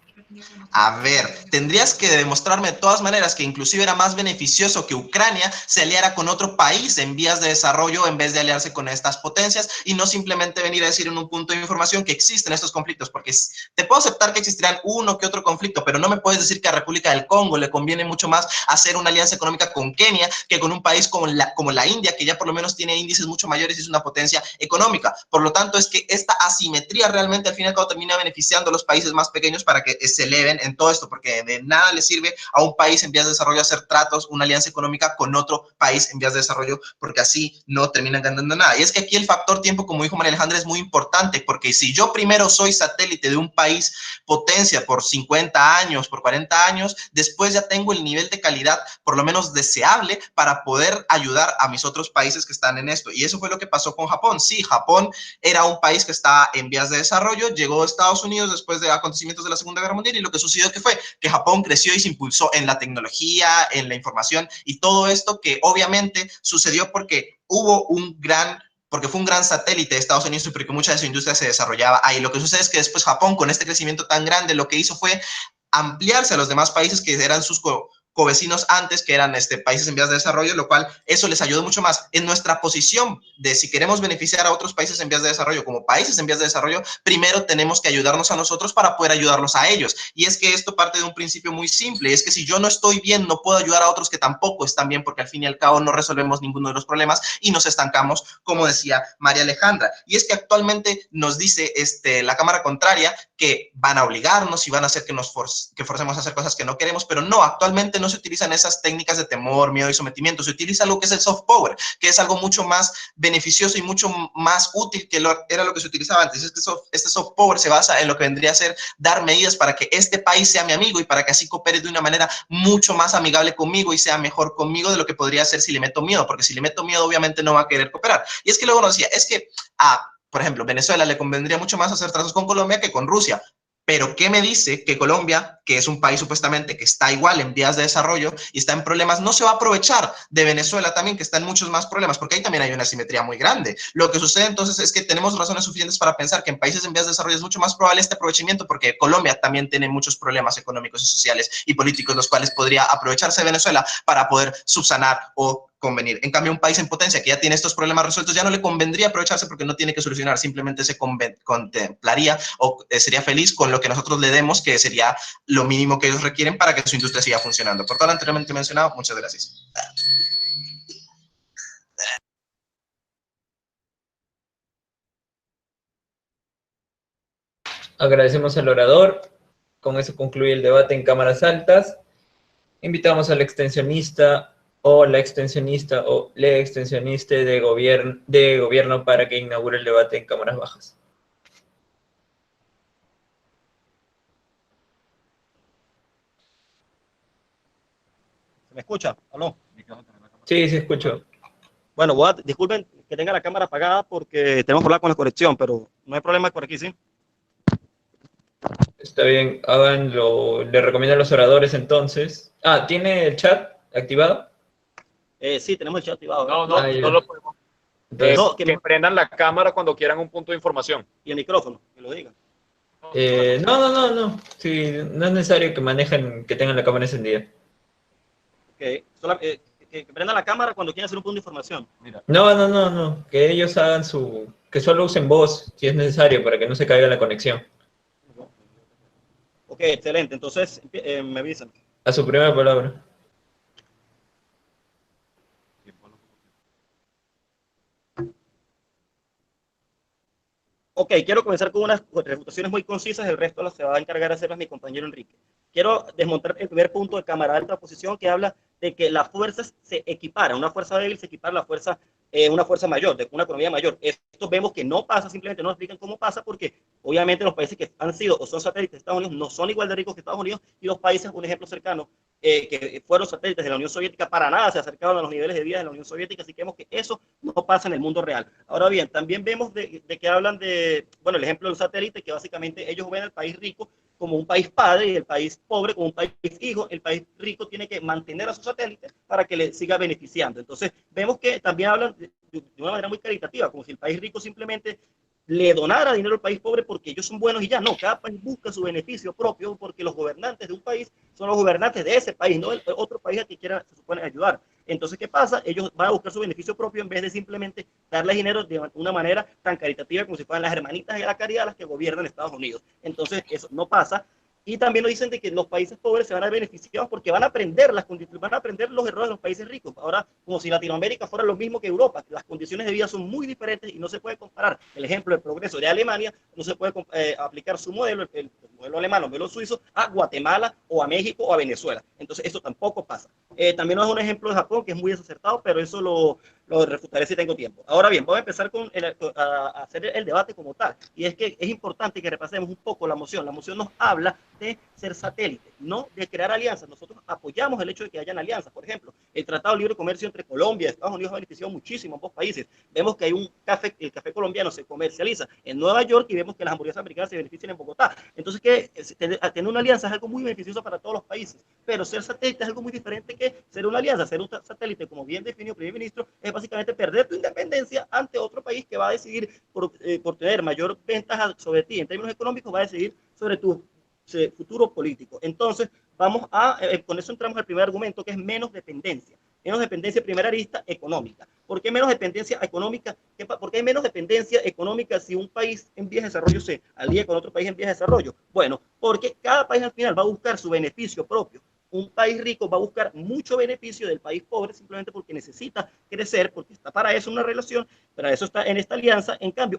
A ver, tendrías que demostrarme de todas maneras que inclusive era más beneficioso que Ucrania se aliara con otro país en vías de desarrollo en vez de aliarse con estas potencias y no simplemente venir a decir en un punto de información que existen estos conflictos, porque te puedo aceptar que existirán uno que otro conflicto, pero no me puedes decir que a República del Congo le conviene mucho más hacer una alianza económica con Kenia que con un país como la India, que ya por lo menos tiene índices mucho mayores y es una potencia económica. Por lo tanto, es que esta asimetría realmente al fin y al cabo termina beneficiando a los países más pequeños para que se eleven en todo esto, porque de nada le sirve a un país en vías de desarrollo hacer tratos, una alianza económica con otro país en vías de desarrollo, porque así no terminan ganando nada. Y es que aquí el factor tiempo, como dijo María Alejandra, es muy importante, porque si yo primero soy satélite de un país potencia por 50 años, por 40 años, después ya tengo el nivel de calidad por lo menos deseable para poder ayudar a mis otros países que están en esto. Y eso fue lo que pasó con Japón. Sí, Japón era un país que estaba en vías de desarrollo, llegó a Estados Unidos después de acontecimientos de la Segunda Guerra Mundial y lo que sucedió que fue que Japón creció y se impulsó en la tecnología, en la información y todo esto que obviamente sucedió porque fue un gran satélite de Estados Unidos y porque mucha de su industria se desarrollaba ahí. Lo que sucede es que después Japón, con este crecimiento tan grande, lo que hizo fue ampliarse a los demás países que eran sus covecinos antes, que eran países en vías de desarrollo, lo cual eso les ayudó mucho más. En nuestra posición de si queremos beneficiar a otros países en vías de desarrollo como países en vías de desarrollo, primero tenemos que ayudarnos a nosotros para poder ayudarlos a ellos. Y es que esto parte de un principio muy simple, y es que si yo no estoy bien, no puedo ayudar a otros que tampoco están bien, porque al fin y al cabo no resolvemos ninguno de los problemas y nos estancamos, como decía María Alejandra. Y es que actualmente nos dice la Cámara Contraria que van a obligarnos y van a hacer que forcemos a hacer cosas que no queremos, pero no, actualmente no se utilizan esas técnicas de temor, miedo y sometimiento, se utiliza algo que es el soft power, que es algo mucho más beneficioso y mucho más útil que era lo que se utilizaba antes. Es que este soft power se basa en lo que vendría a ser dar medidas para que este país sea mi amigo y para que así coopere de una manera mucho más amigable conmigo y sea mejor conmigo de lo que podría ser si le meto miedo, porque si le meto miedo obviamente no va a querer cooperar. Y es que luego nos decía, es que por ejemplo, Venezuela le convendría mucho más hacer tratos con Colombia que con Rusia. Pero ¿qué me dice que Colombia, que es un país supuestamente que está igual en vías de desarrollo y está en problemas, no se va a aprovechar de Venezuela también, que está en muchos más problemas? Porque ahí también hay una asimetría muy grande. Lo que sucede entonces es que tenemos razones suficientes para pensar que en países en vías de desarrollo es mucho más probable este aprovechamiento, porque Colombia también tiene muchos problemas económicos y sociales y políticos, los cuales podría aprovecharse de Venezuela para poder subsanar o convenir. En cambio, un país en potencia que ya tiene estos problemas resueltos ya no le convendría aprovecharse porque no tiene que solucionar, simplemente se contemplaría o sería feliz con lo que nosotros le demos, que sería lo mínimo que ellos requieren para que su industria siga funcionando. Por todo lo anteriormente mencionado, muchas gracias. Agradecemos al orador. Con eso concluye el debate en cámaras altas. Invitamos al extensionista o la extensionista o le extensionista de gobierno para que inaugure el debate en cámaras bajas. ¿Se me escucha? ¿Aló? Sí, se escuchó. Bueno, disculpen que tenga la cámara apagada porque tenemos problemas con la conexión, pero no hay problema por aquí, ¿sí? Está bien, háganlo. Le recomiendo a los oradores entonces. ¿Tiene el chat activado? Sí, tenemos el chat activado. No lo podemos. Entonces, que prendan la cámara cuando quieran un punto de información. Y el micrófono, que lo digan. No. Sí, no es necesario que tengan la cámara encendida. Que prendan la cámara cuando quieran hacer un punto de información. Mira. No. Que ellos hagan que solo usen voz si es necesario para que no se caiga la conexión. Ok, excelente. Entonces, me avisan. A su primera palabra. Ok, quiero comenzar con unas refutaciones muy concisas, el resto se va a encargar de hacerlas mi compañero Enrique. Quiero desmontar el primer punto de cámara alta oposición que habla de que las fuerzas se equiparan, una fuerza débil se equipara a la fuerza, una fuerza mayor, de una economía mayor. Esto vemos que no pasa, simplemente no explican cómo pasa, porque obviamente los países que han sido o son satélites de Estados Unidos no son igual de ricos que Estados Unidos, y los países, un ejemplo cercano, que fueron satélites de la Unión Soviética, para nada se acercaron a los niveles de vida de la Unión Soviética, así que vemos que eso no pasa en el mundo real. Ahora bien, también vemos de que hablan de, bueno, el ejemplo del satélite, que básicamente ellos ven al país rico como un país padre y el país pobre como un país hijo. El país rico tiene que mantener a su satélite para que le siga beneficiando. Entonces, vemos que también hablan de una manera muy caritativa, como si el país rico simplemente le donara dinero al país pobre porque ellos son buenos y ya. No, cada país busca su beneficio propio, porque los gobernantes de un país son los gobernantes de ese país, no el otro país al que quiera, se supone, ayudar. Entonces, ¿qué pasa? Ellos van a buscar su beneficio propio en vez de simplemente darles dinero de una manera tan caritativa como si fueran las hermanitas de la caridad las que gobiernan Estados Unidos. Entonces, eso no pasa. Y también nos dicen de que los países pobres se van a beneficiar porque van a aprender van a aprender los errores de los países ricos. Ahora, como si Latinoamérica fuera lo mismo que Europa, las condiciones de vida son muy diferentes y no se puede comparar. El ejemplo del progreso de Alemania, no se puede aplicar su modelo, el modelo alemán o el modelo suizo, a Guatemala o a México o a Venezuela. Entonces, eso tampoco pasa. También nos da un ejemplo de Japón que es muy desacertado, pero eso lo refutaré si tengo tiempo. Ahora bien, voy a empezar a hacer el debate como tal. Y es que es importante que repasemos un poco la moción. La moción nos habla de ser satélite, no de crear alianzas. Nosotros apoyamos el hecho de que hayan alianzas. Por ejemplo, el Tratado de Libre Comercio entre Colombia y Estados Unidos ha beneficiado muchísimo a ambos países. Vemos que hay el café colombiano se comercializa en Nueva York y vemos que las hamburguesas americanas se benefician en Bogotá. Entonces, que tener una alianza es algo muy beneficioso para todos los países, pero ser satélite es algo muy diferente que ser una alianza. Ser un satélite, como bien definió el primer ministro, es básicamente perder tu independencia ante otro país que va a decidir por tener mayor ventaja sobre ti en términos económicos, va a decidir sobre tu futuro político. Entonces, con eso entramos al primer argumento, que es menos dependencia primerarista económica. ¿Por qué menos dependencia económica? ¿Por qué hay menos dependencia económica si un país en vías de desarrollo se alía con otro país en vías de desarrollo? Bueno, porque cada país al final va a buscar su beneficio propio. Un país rico va a buscar mucho beneficio del país pobre simplemente porque necesita crecer, porque está para eso una relación, para eso está en esta alianza. En cambio,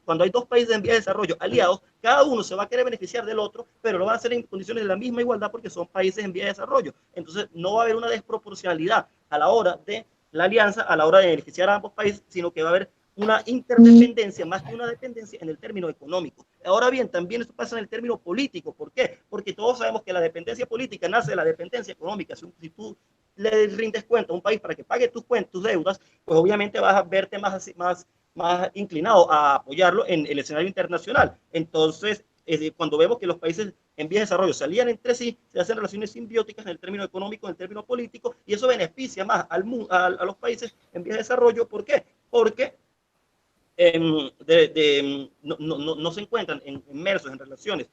cuando hay dos países en vías de desarrollo aliados, cada uno se va a querer beneficiar del otro, pero lo va a hacer en condiciones de la misma igualdad porque son países en vías de desarrollo. Entonces, no va a haber una desproporcionalidad a la hora de la alianza, a la hora de beneficiar a ambos países, sino que va a haber una interdependencia más que una dependencia en el término económico. Ahora bien, también esto pasa en el término político. ¿Por qué? Porque todos sabemos que la dependencia política nace de la dependencia económica. Si tú le rindes cuenta a un país para que pague tus deudas, pues obviamente vas a verte más inclinado a apoyarlo en el escenario internacional. Entonces, cuando vemos que los países en vías de desarrollo se alían entre sí, se hacen relaciones simbióticas en el término económico, en el término político, y eso beneficia más a los países en vías de desarrollo. ¿Por qué? Porque no se encuentran inmersos en relaciones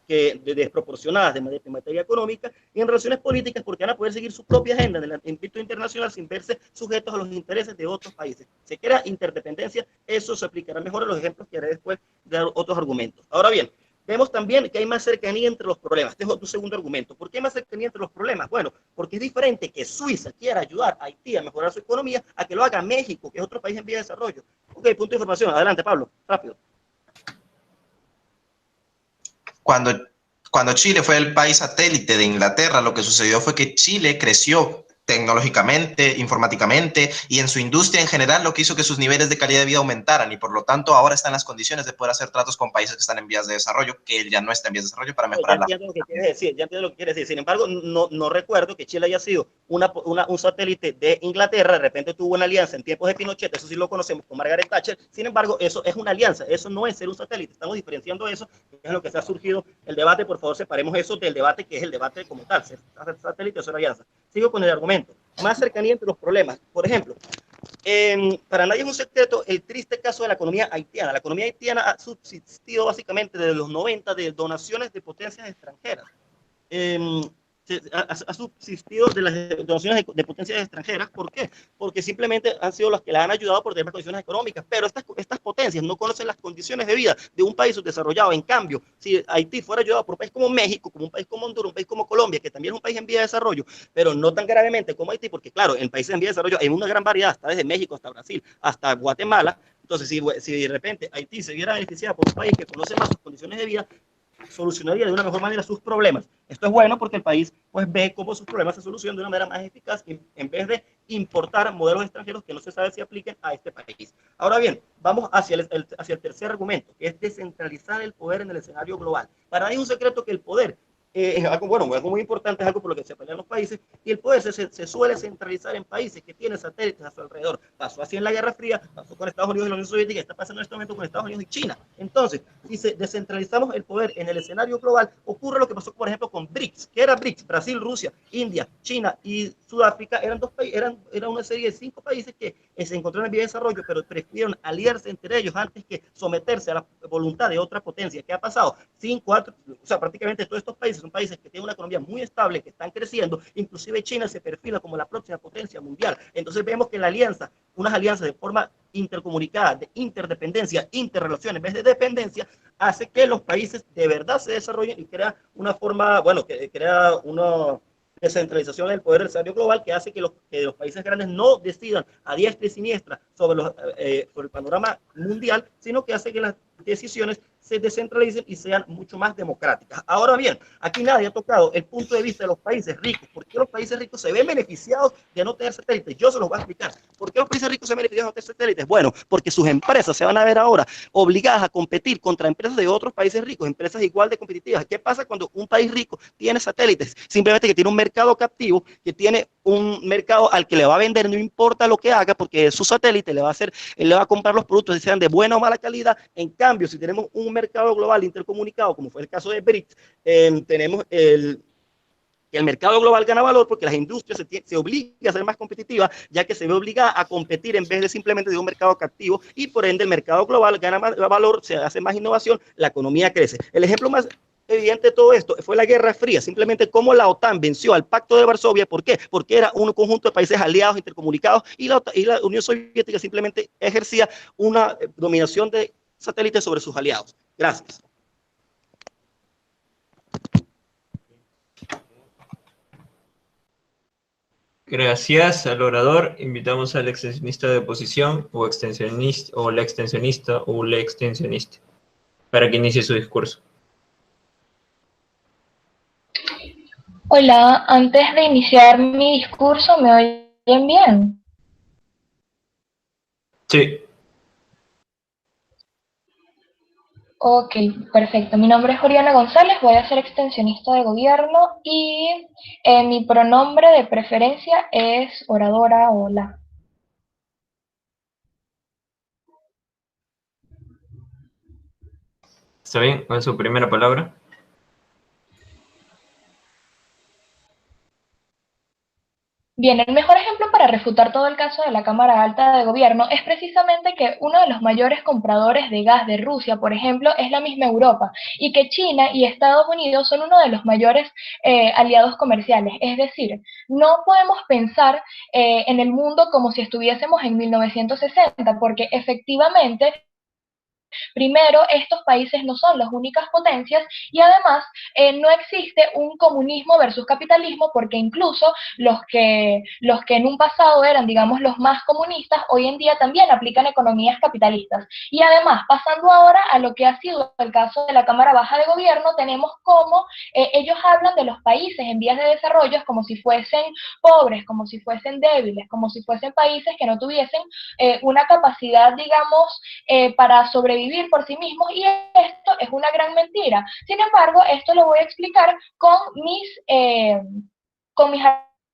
desproporcionadas de materia económica y en relaciones políticas, porque van a poder seguir su propia agenda en el ámbito internacional sin verse sujetos a los intereses de otros países. Se crea interdependencia. Eso se aplicará mejor en los ejemplos que haré después de otros argumentos. Ahora bien, vemos también que hay más cercanía entre los problemas. Este es tu segundo argumento. ¿Por qué hay más cercanía entre los problemas? Bueno, porque es diferente que Suiza quiera ayudar a Haití a mejorar su economía a que lo haga México, que es otro país en vía de desarrollo. Ok, punto de información. Adelante, Pablo, rápido. Cuando Chile fue el país satélite de Inglaterra, lo que sucedió fue que Chile creció tecnológicamente, informáticamente y en su industria en general, lo que hizo que sus niveles de calidad de vida aumentaran y por lo tanto ahora está en las condiciones de poder hacer tratos con países que están en vías de desarrollo, que él ya no está en vías de desarrollo, para mejorar ya entiendo lo que quieres decir. Sin embargo, no recuerdo que Chile haya sido un satélite de Inglaterra. De repente tuvo una alianza en tiempos de Pinochet, eso sí lo conocemos, con Margaret Thatcher. Sin embargo, eso es una alianza, eso no es ser un satélite. Estamos diferenciando eso, que es lo que se ha surgido el debate. Por favor, separemos eso del debate, que es el debate como tal, ser satélite o ser alianza. Sigo con el argumento. Más cercanía entre los problemas. Por ejemplo, para nadie es un secreto el triste caso de la economía haitiana. La economía haitiana ha subsistido básicamente desde los 90 de donaciones de potencias extranjeras. ha subsistido de las donaciones de potencias extranjeras. ¿Por qué? Porque simplemente han sido los que la han ayudado por tener condiciones económicas, pero estas potencias no conocen las condiciones de vida de un país subdesarrollado. En cambio, si Haití fuera ayudado por un país como México, como un país como Honduras, un país como Colombia, que también es un país en vía de desarrollo, pero no tan gravemente como Haití, porque claro, en países en vía de desarrollo hay una gran variedad, hasta desde México hasta Brasil, hasta Guatemala. Entonces, si de repente Haití se viera beneficiada por un país que conoce más sus condiciones de vida, solucionaría de una mejor manera sus problemas. Esto es bueno porque el país pues ve cómo sus problemas se solucionan de una manera más eficaz en vez de importar modelos extranjeros que no se sabe si apliquen a este país. Ahora bien, vamos hacia el tercer argumento, que es descentralizar el poder en el escenario global. Para mí es un secreto que el poder es algo, bueno, es algo muy importante, es algo por lo que se pelean los países, y el poder se suele centralizar en países que tienen satélites a su alrededor. Pasó así en la Guerra Fría, pasó con Estados Unidos y la Unión Soviética, y está pasando en este momento con Estados Unidos y China. Entonces, si descentralizamos el poder en el escenario global, ocurre lo que pasó, por ejemplo, con BRICS. ¿Qué era BRICS? Brasil, Rusia, India, China y Sudáfrica eran era una serie de 5 países que se encontraron en vía de desarrollo, pero prefirieron aliarse entre ellos antes que someterse a la voluntad de otra potencia. ¿Qué ha pasado? 4, o sea, prácticamente todos estos países son países que tienen una economía muy estable, que están creciendo, inclusive China se perfila como la próxima potencia mundial. Entonces vemos que la alianza, unas alianzas de forma intercomunicada, de interdependencia, interrelación en vez de dependencia, hace que los países de verdad se desarrollen y crea una forma, bueno, que crea una descentralización del poder del escenario global que hace que los países grandes no decidan a diestra y siniestra sobre el panorama mundial, sino que hace que las decisiones se descentralicen y sean mucho más democráticas. Ahora bien, aquí nadie ha tocado el punto de vista de los países ricos. ¿Por qué los países ricos se ven beneficiados de no tener satélites? Yo se los voy a explicar. ¿Por qué los países ricos se ven beneficiados de no tener satélites? Bueno, porque sus empresas se van a ver ahora obligadas a competir contra empresas de otros países ricos, empresas igual de competitivas. ¿Qué pasa cuando un país rico tiene satélites? Simplemente que tiene un mercado captivo, que tiene un mercado al que le va a vender, no importa lo que haga, porque su satélite le va a hacer, él le va a comprar los productos, sean de buena o mala calidad. En cambio, si tenemos un mercado global intercomunicado, como fue el caso de BRICS, tenemos el mercado global gana valor porque las industrias se obligan a ser más competitivas, ya que se ve obligada a competir en vez de simplemente de un mercado captivo, y por ende el mercado global gana más valor, se hace más innovación, la economía crece. El ejemplo más evidente de todo esto fue la Guerra Fría, simplemente cómo la OTAN venció al Pacto de Varsovia. ¿Por qué? Porque era un conjunto de países aliados, intercomunicados, y la Unión Soviética simplemente ejercía una dominación de satélites sobre sus aliados. Gracias. Gracias al orador. Invitamos al extensionista de oposición o extensionista o la extensionista para que inicie su discurso. Hola, antes de iniciar mi discurso, ¿me oyen bien? Sí. Ok, perfecto. Mi nombre es Oriana González, voy a ser extensionista de gobierno y mi pronombre de preferencia es oradora o la. ¿Está bien? ¿Cuál es su primera palabra? Bien, el mejor ejemplo para refutar todo el caso de la Cámara Alta de Gobierno es precisamente que uno de los mayores compradores de gas de Rusia, por ejemplo, es la misma Europa, y que China y Estados Unidos son uno de los mayores aliados comerciales. Es decir, no podemos pensar en el mundo como si estuviésemos en 1960, porque efectivamente, primero, estos países no son las únicas potencias y además no existe un comunismo versus capitalismo, porque incluso los que en un pasado eran, digamos, los más comunistas, hoy en día también aplican economías capitalistas. Y además, pasando ahora a lo que ha sido el caso de la Cámara Baja de Gobierno, tenemos cómo ellos hablan de los países en vías de desarrollo como si fuesen pobres, como si fuesen débiles, como si fuesen países que no tuviesen una capacidad, digamos, para sobrevivir por sí mismos, y esto es una gran mentira. Sin embargo, esto lo voy a explicar con mis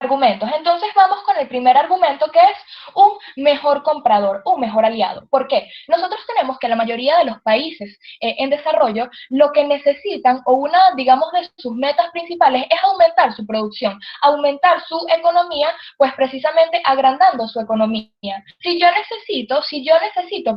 argumentos. Entonces vamos con el primer argumento, que es un mejor comprador, un mejor aliado. ¿Por qué? Nosotros tenemos que la mayoría de los países en desarrollo lo que necesitan, o una, digamos, de sus metas principales es aumentar su producción, aumentar su economía, pues precisamente agrandando su economía. Si yo necesito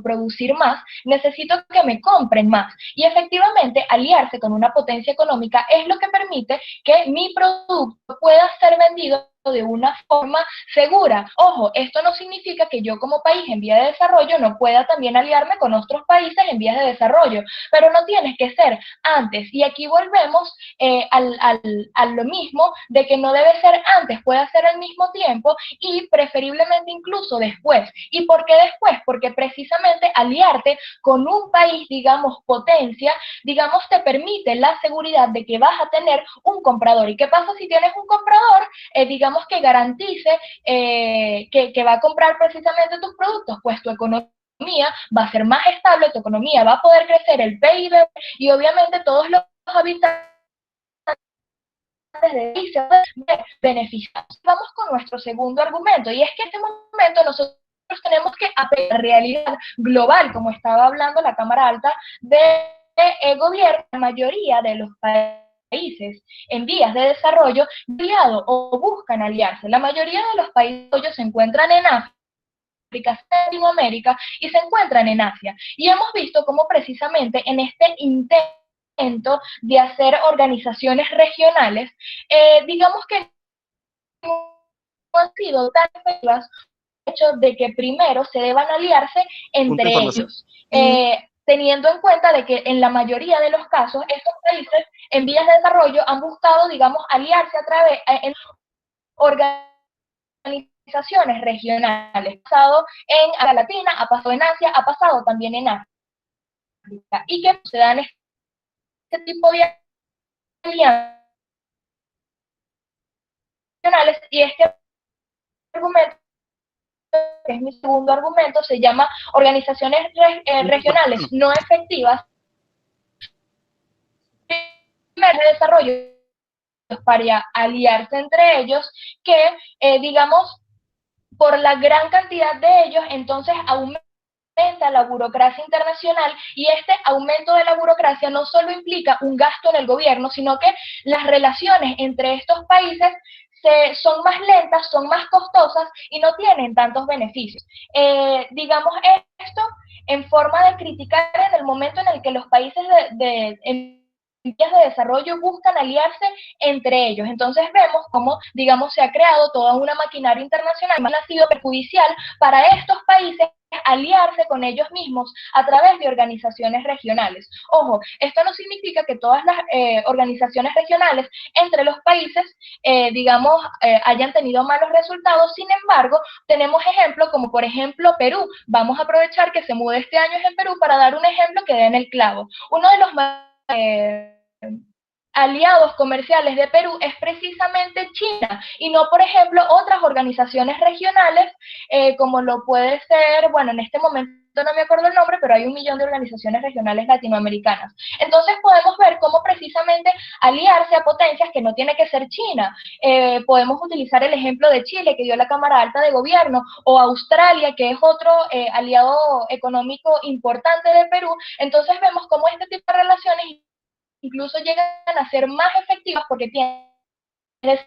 producir más, necesito que me compren más. Y efectivamente, aliarse con una potencia económica es lo que permite que mi producto pueda ser vendido de una forma segura. Ojo, esto no significa que yo como país en vía de desarrollo no pueda también aliarme con otros países en vías de desarrollo, pero no tienes que ser antes. Y aquí volvemos a lo mismo, de que no debe ser antes, puede ser al mismo tiempo y preferiblemente incluso después. ¿Y por qué después? Porque precisamente aliarte con un país, digamos, potencia, digamos, te permite la seguridad de que vas a tener un comprador. ¿Y qué pasa si tienes un comprador, digamos, que garantice que va a comprar precisamente tus productos? Pues tu economía va a ser más estable, tu economía va a poder crecer, el PIB, y obviamente todos los habitantes de se van a ver beneficiados. Vamos con nuestro segundo argumento, y es que en este momento nosotros tenemos que apelar a la realidad global, como estaba hablando la Cámara Alta de Gobierno. La mayoría de los países en vías de desarrollo aliado o buscan aliarse. La mayoría de los países se encuentran en África, Latinoamérica, y se encuentran en Asia. Y hemos visto cómo precisamente en este intento de hacer organizaciones regionales, digamos que no han sido tan efectivas, el hecho de que primero se deban aliarse entre ellos, teniendo en cuenta de que en la mayoría de los casos estos países en vías de desarrollo han buscado, digamos, aliarse a través de organizaciones regionales. Ha pasado en América Latina, ha pasado en Asia, ha pasado también en África, y que se dan este tipo de alianzas regionales. Y este argumento, que es mi segundo argumento, se llama organizaciones regionales no efectivas de desarrollo para aliarse entre ellos, que digamos, por la gran cantidad de ellos, entonces aumenta la burocracia internacional, y este aumento de la burocracia no solo implica un gasto en el gobierno, sino que las relaciones entre estos países son más lentas, son más costosas y no tienen tantos beneficios. Digamos esto en forma de criticar en el momento en el que los países en vías de desarrollo buscan aliarse entre ellos. Entonces vemos cómo, digamos, se ha creado toda una maquinaria internacional que ha sido perjudicial para estos países aliarse con ellos mismos a través de organizaciones regionales. Ojo, esto no significa que todas las organizaciones regionales entre los países, digamos, hayan tenido malos resultados. Sin embargo, tenemos ejemplos como por ejemplo Perú. Vamos a aprovechar que se mude este año en Perú para dar un ejemplo que dé en el clavo. Uno de los aliados comerciales de Perú es precisamente China, y no, por ejemplo, otras organizaciones regionales, como lo puede ser, bueno, en este momento no me acuerdo el nombre, pero hay 1 millón de organizaciones regionales latinoamericanas. Entonces podemos ver cómo precisamente aliarse a potencias, que no tiene que ser China. Podemos utilizar el ejemplo de Chile, que dio la Cámara Alta de Gobierno, o Australia, que es otro aliado económico importante de Perú. Entonces vemos cómo este tipo de relaciones incluso llegan a ser más efectivas, porque es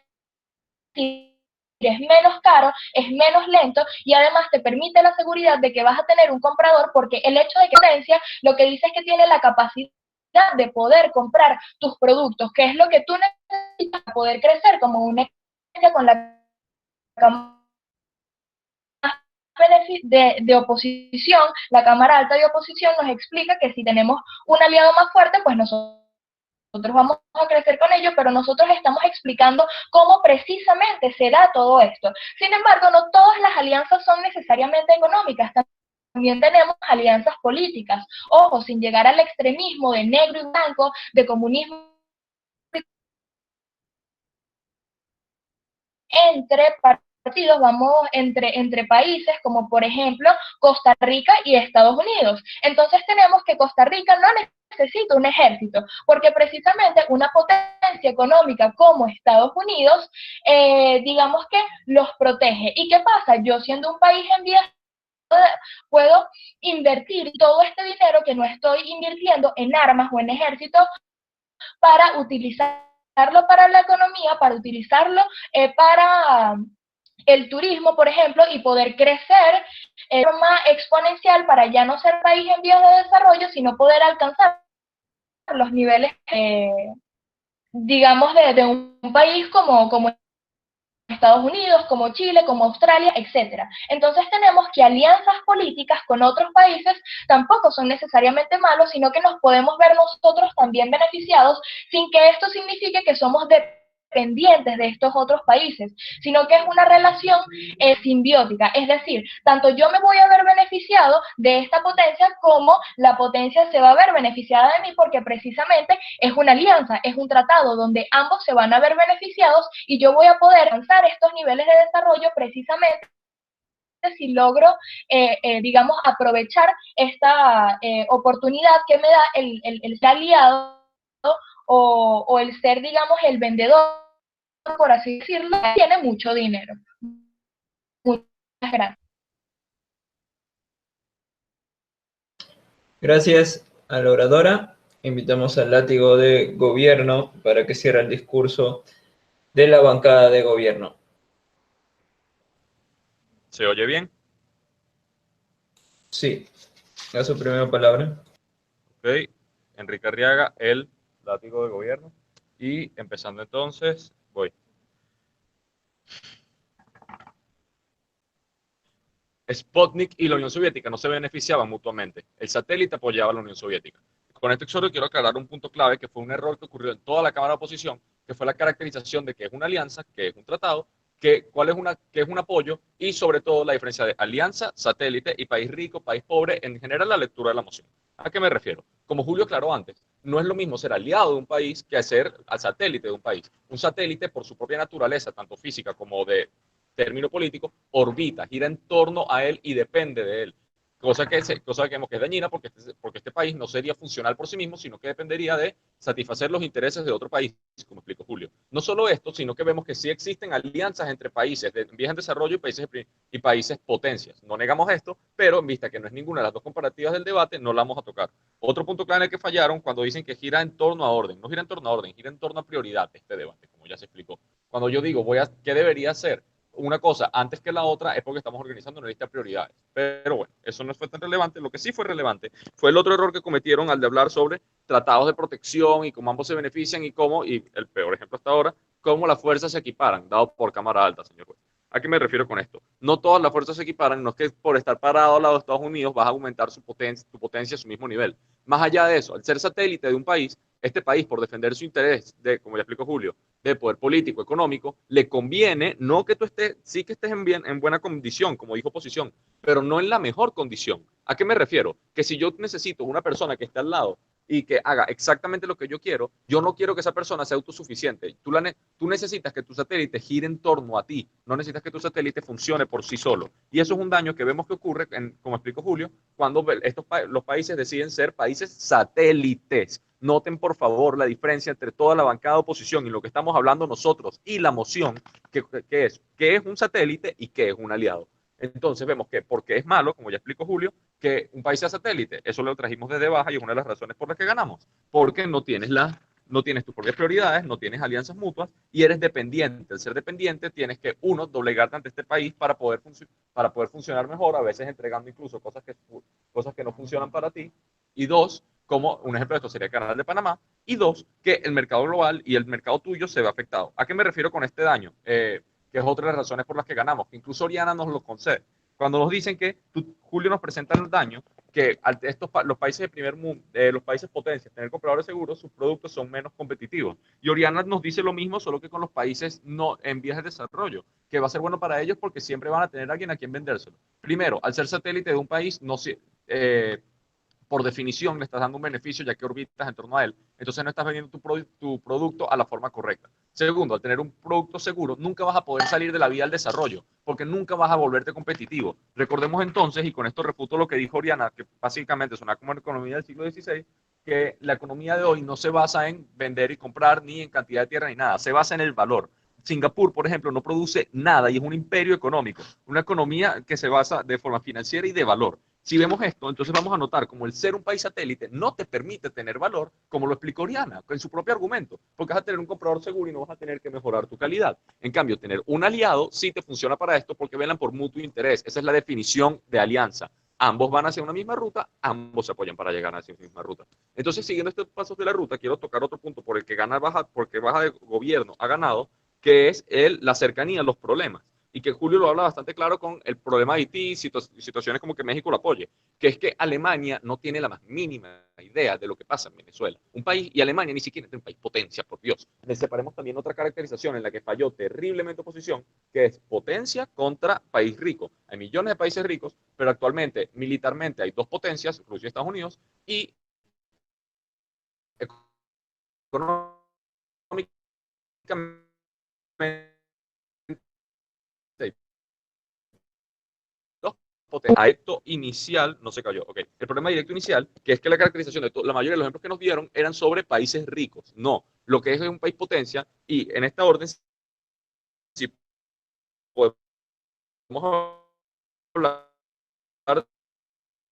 menos caro, es menos lento, y además te permite la seguridad de que vas a tener un comprador, porque el hecho de que potencia lo que dice es que tiene la capacidad de poder comprar tus productos, que es lo que tú necesitas para poder crecer como una empresa con la de oposición. La Cámara Alta de Oposición nos explica que si tenemos un aliado más fuerte, pues nosotros vamos a crecer con ellos, pero nosotros estamos explicando cómo precisamente se da todo esto. Sin embargo, no todas las alianzas son necesariamente económicas, también tenemos alianzas políticas. Ojo, sin llegar al extremismo de negro y blanco, de comunismo entre partidos vamos entre países como por ejemplo Costa Rica y Estados Unidos. Entonces tenemos que Costa Rica no necesita un ejército, porque precisamente una potencia económica como Estados Unidos, digamos que los protege. ¿Y qué pasa? Yo siendo un país en vías puedo invertir todo este dinero que no estoy invirtiendo en armas o en ejército para utilizarlo para la economía, para utilizarlo para el turismo, por ejemplo, y poder crecer de forma exponencial para ya no ser país en vías de desarrollo, sino poder alcanzar los niveles, digamos, de un país como Estados Unidos, como Chile, como Australia, etcétera. Entonces tenemos que alianzas políticas con otros países tampoco son necesariamente malos, sino que nos podemos ver nosotros también beneficiados sin que esto signifique que somos dependientes de estos otros países, sino que es una relación simbiótica, es decir, tanto yo me voy a ver beneficiado de esta potencia como la potencia se va a ver beneficiada de mí, porque precisamente es una alianza, es un tratado donde ambos se van a ver beneficiados y yo voy a poder alcanzar estos niveles de desarrollo precisamente si logro, digamos, aprovechar esta oportunidad que me da el ser aliado o el ser, digamos, el vendedor, por así decirlo, tiene mucho dinero. Muchas gracias. Gracias a la oradora. Invitamos al látigo de gobierno para que cierre el discurso de la bancada de gobierno. ¿Se oye bien? Sí. A su primera palabra. Ok. Enrique Arriaga, el látigo de gobierno. Y empezando entonces, voy. Sputnik y la Unión Soviética no se beneficiaban mutuamente. El satélite apoyaba a la Unión Soviética. Con este exhorto quiero aclarar un punto clave que fue un error que ocurrió en toda la Cámara de Oposición, que fue la caracterización de que es una alianza, que es un tratado, que es un apoyo y sobre todo la diferencia de alianza, satélite y país rico, país pobre, en general la lectura de la moción. ¿A qué me refiero? Como Julio aclaró antes, no es lo mismo ser aliado de un país que ser al satélite de un país. Un satélite, por su propia naturaleza, tanto física como de término político, orbita, gira en torno a él y depende de él. Cosa que vemos que es dañina porque este país no sería funcional por sí mismo, sino que dependería de satisfacer los intereses de otro país, como explicó Julio. No solo esto, sino que vemos que sí existen alianzas entre países en vías de desarrollo y países potencias. No negamos esto, pero en vista que no es ninguna de las dos comparativas del debate, no la vamos a tocar. Otro punto clave en el que fallaron cuando dicen que gira en torno a orden. No gira en torno a orden, gira en torno a prioridad este debate, como ya se explicó. Cuando yo digo, ¿qué debería hacer una cosa antes que la otra? Es porque estamos organizando una lista de prioridades. Pero bueno, eso no fue tan relevante. Lo que sí fue relevante fue el otro error que cometieron al de hablar sobre tratados de protección y cómo ambos se benefician y el peor ejemplo hasta ahora, cómo las fuerzas se equiparan, dado por Cámara Alta, señor juez. ¿A qué me refiero con esto? No todas las fuerzas se equiparan, no es que por estar parado al lado de Estados Unidos vas a aumentar tu potencia a su mismo nivel. Más allá de eso, al ser satélite de un país, este país, por defender su interés como ya explicó Julio, de poder político, económico, le conviene, no que tú estés, sí que estés en buena condición, como dijo oposición, pero no en la mejor condición. ¿A qué me refiero? Que si yo necesito una persona que esté al lado y que haga exactamente lo que yo no quiero que esa persona sea autosuficiente. Tú necesitas que tu satélite gire en torno a ti, no necesitas que tu satélite funcione por sí solo. Y eso es un daño que vemos que ocurre, como explicó Julio, cuando los países deciden ser países satélites. Noten, por favor, la diferencia entre toda la bancada de oposición y lo que estamos hablando nosotros y la moción, que es un satélite y que es un aliado. Entonces vemos que porque es malo, como ya explicó Julio, que un país sea satélite. Eso lo trajimos desde baja y es una de las razones por las que ganamos. Porque no tienes tus propias prioridades, no tienes alianzas mutuas y eres dependiente. Al ser dependiente tienes que, uno, doblegarte ante este país para poder funcionar mejor, a veces entregando incluso cosas que no funcionan para ti. Y dos, como un ejemplo de esto sería el Canal de Panamá. Y dos, que el mercado global y el mercado tuyo se ve afectado. ¿A qué me refiero con este daño? Que es otra de las razones por las que ganamos, que incluso Oriana nos lo concede. Cuando nos dicen que Julio nos presenta el daño, que los países de primer mundo, los países potencias, tener compradores seguros, sus productos son menos competitivos. Y Oriana nos dice lo mismo, solo que con los países no en vías de desarrollo, que va a ser bueno para ellos porque siempre van a tener a alguien a quien vendérselo. Primero, al ser satélite de un país, por definición le estás dando un beneficio ya que orbitas en torno a él. Entonces no estás vendiendo tu producto a la forma correcta. Segundo, al tener un producto seguro, nunca vas a poder salir de la vía del desarrollo, porque nunca vas a volverte competitivo. Recordemos entonces, y con esto refuto lo que dijo Oriana, que básicamente suena como la economía del siglo XVI, que la economía de hoy no se basa en vender y comprar, ni en cantidad de tierra, ni nada, se basa en el valor. Singapur, por ejemplo, no produce nada y es un imperio económico, una economía que se basa de forma financiera y de valor. Si vemos esto, entonces vamos a notar como el ser un país satélite no te permite tener valor, como lo explicó Oriana en su propio argumento, porque vas a tener un comprador seguro y no vas a tener que mejorar tu calidad. En cambio, tener un aliado sí te funciona para esto porque velan por mutuo interés. Esa es la definición de alianza. Ambos van hacia una misma ruta, ambos se apoyan para llegar hacia una misma ruta. Entonces, siguiendo estos pasos de la ruta, quiero tocar otro punto por el que porque baja de gobierno ha ganado, que es la cercanía a los problemas. Y que Julio lo habla bastante claro con el problema de Haití, situaciones como que México lo apoye, que es que Alemania no tiene la más mínima idea de lo que pasa en Venezuela. Un país, y Alemania ni siquiera es un país potencia, por Dios. Le separemos también otra caracterización en la que falló terriblemente oposición, que es potencia contra país rico. Hay millones de países ricos, pero actualmente, militarmente, hay dos potencias, Rusia y Estados Unidos, y económicamente directo inicial no se cayó. Okay. El problema directo inicial, que es que la caracterización de la mayoría de los ejemplos que nos dieron eran sobre países ricos. No, lo que es un país potencia, y en esta orden, si podemos hablar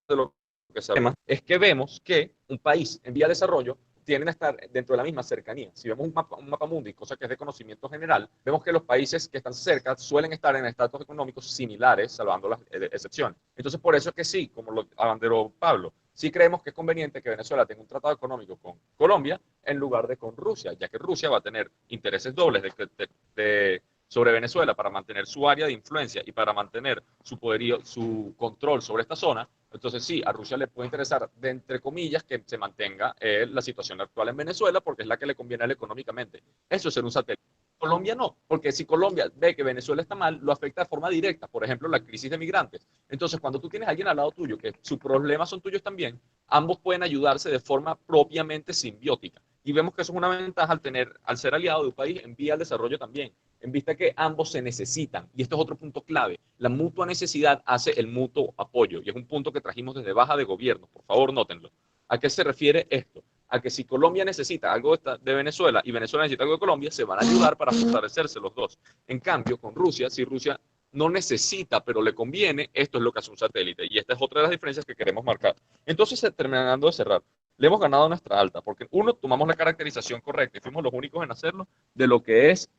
de lo que sabemos, es que vemos que un país en vía de desarrollo tienden a estar dentro de la misma cercanía. Si vemos un mapa mundi, cosa que es de conocimiento general, vemos que los países que están cerca suelen estar en estatus económicos similares, salvando las excepciones. Entonces, por eso es que sí, como lo abanderó Pablo, sí creemos que es conveniente que Venezuela tenga un tratado económico con Colombia en lugar de con Rusia, ya que Rusia va a tener intereses dobles sobre Venezuela para mantener su área de influencia y para mantener su poderío, su control sobre esta zona. Entonces sí, a Rusia le puede interesar, de entre comillas, que se mantenga la situación actual en Venezuela porque es la que le conviene a él económicamente. Eso es ser un satélite. Colombia no, porque si Colombia ve que Venezuela está mal, lo afecta de forma directa, por ejemplo, la crisis de migrantes. Entonces, cuando tú tienes a alguien al lado tuyo, que sus problemas son tuyos también, ambos pueden ayudarse de forma propiamente simbiótica. Y vemos que eso es una ventaja al ser aliado de un país en vía al desarrollo también, en vista que ambos se necesitan. Y esto es otro punto clave. La mutua necesidad hace el mutuo apoyo, y es un punto que trajimos desde baja de gobierno. Por favor, nótenlo. ¿A qué se refiere esto? A que si Colombia necesita algo de Venezuela y Venezuela necesita algo de Colombia, se van a ayudar para fortalecerse los dos. En cambio, con Rusia, si Rusia no necesita, pero le conviene, esto es lo que hace un satélite. Y esta es otra de las diferencias que queremos marcar. Entonces, terminando de cerrar, le hemos ganado nuestra alta, porque uno, tomamos la caracterización correcta y fuimos los únicos en hacerlo de lo que es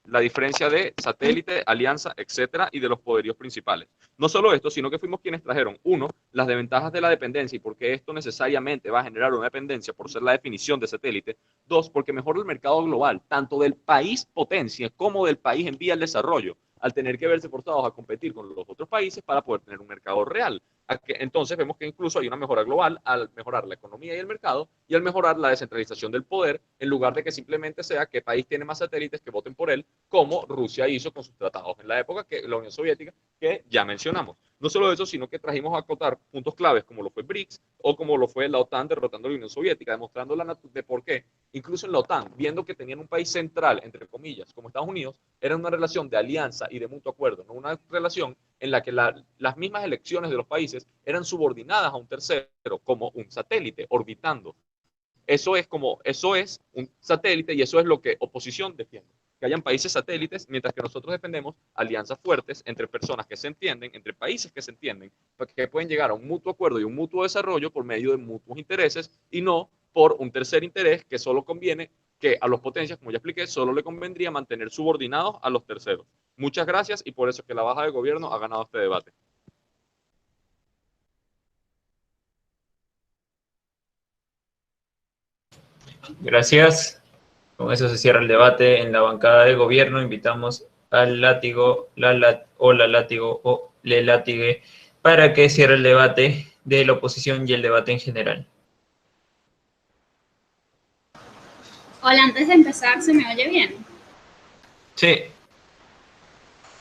la diferencia de satélite, alianza, etcétera, y de los poderíos principales. No solo esto, sino que fuimos quienes trajeron, uno, las desventajas de la dependencia y porque esto necesariamente va a generar una dependencia por ser la definición de satélite. Dos, porque mejora el mercado global, tanto del país potencia como del país en vía al desarrollo, al tener que verse forzados a competir con los otros países para poder tener un mercado real. Entonces vemos que incluso hay una mejora global al mejorar la economía y el mercado y al mejorar la descentralización del poder, en lugar de que simplemente sea qué país tiene más satélites que voten por él, como Rusia hizo con sus tratados en la época, que la Unión Soviética, que ya mencionamos. No solo eso, sino que trajimos a acotar puntos claves como lo fue BRICS o como lo fue la OTAN derrotando a la Unión Soviética, demostrando de por qué, incluso en la OTAN, viendo que tenían un país central, entre comillas, como Estados Unidos, era una relación de alianza y de mutuo acuerdo, no una relación en la que las mismas elecciones de los países eran subordinadas a un tercero, como un satélite orbitando. Eso es un satélite y eso es lo que oposición defiende. Que hayan países satélites, mientras que nosotros defendemos alianzas fuertes entre personas que se entienden, entre países que se entienden, que pueden llegar a un mutuo acuerdo y un mutuo desarrollo por medio de mutuos intereses y no por un tercer interés que solo conviene, que a los potencias, como ya expliqué, solo le convendría mantener subordinados a los terceros. Muchas gracias y por eso es que la baja de gobierno ha ganado este debate. Gracias. Con eso se cierra el debate. En la bancada de gobierno invitamos al látigo, la látigo o le látigue para que cierre el debate de la oposición y el debate en general. Hola, antes de empezar, ¿se me oye bien? Sí.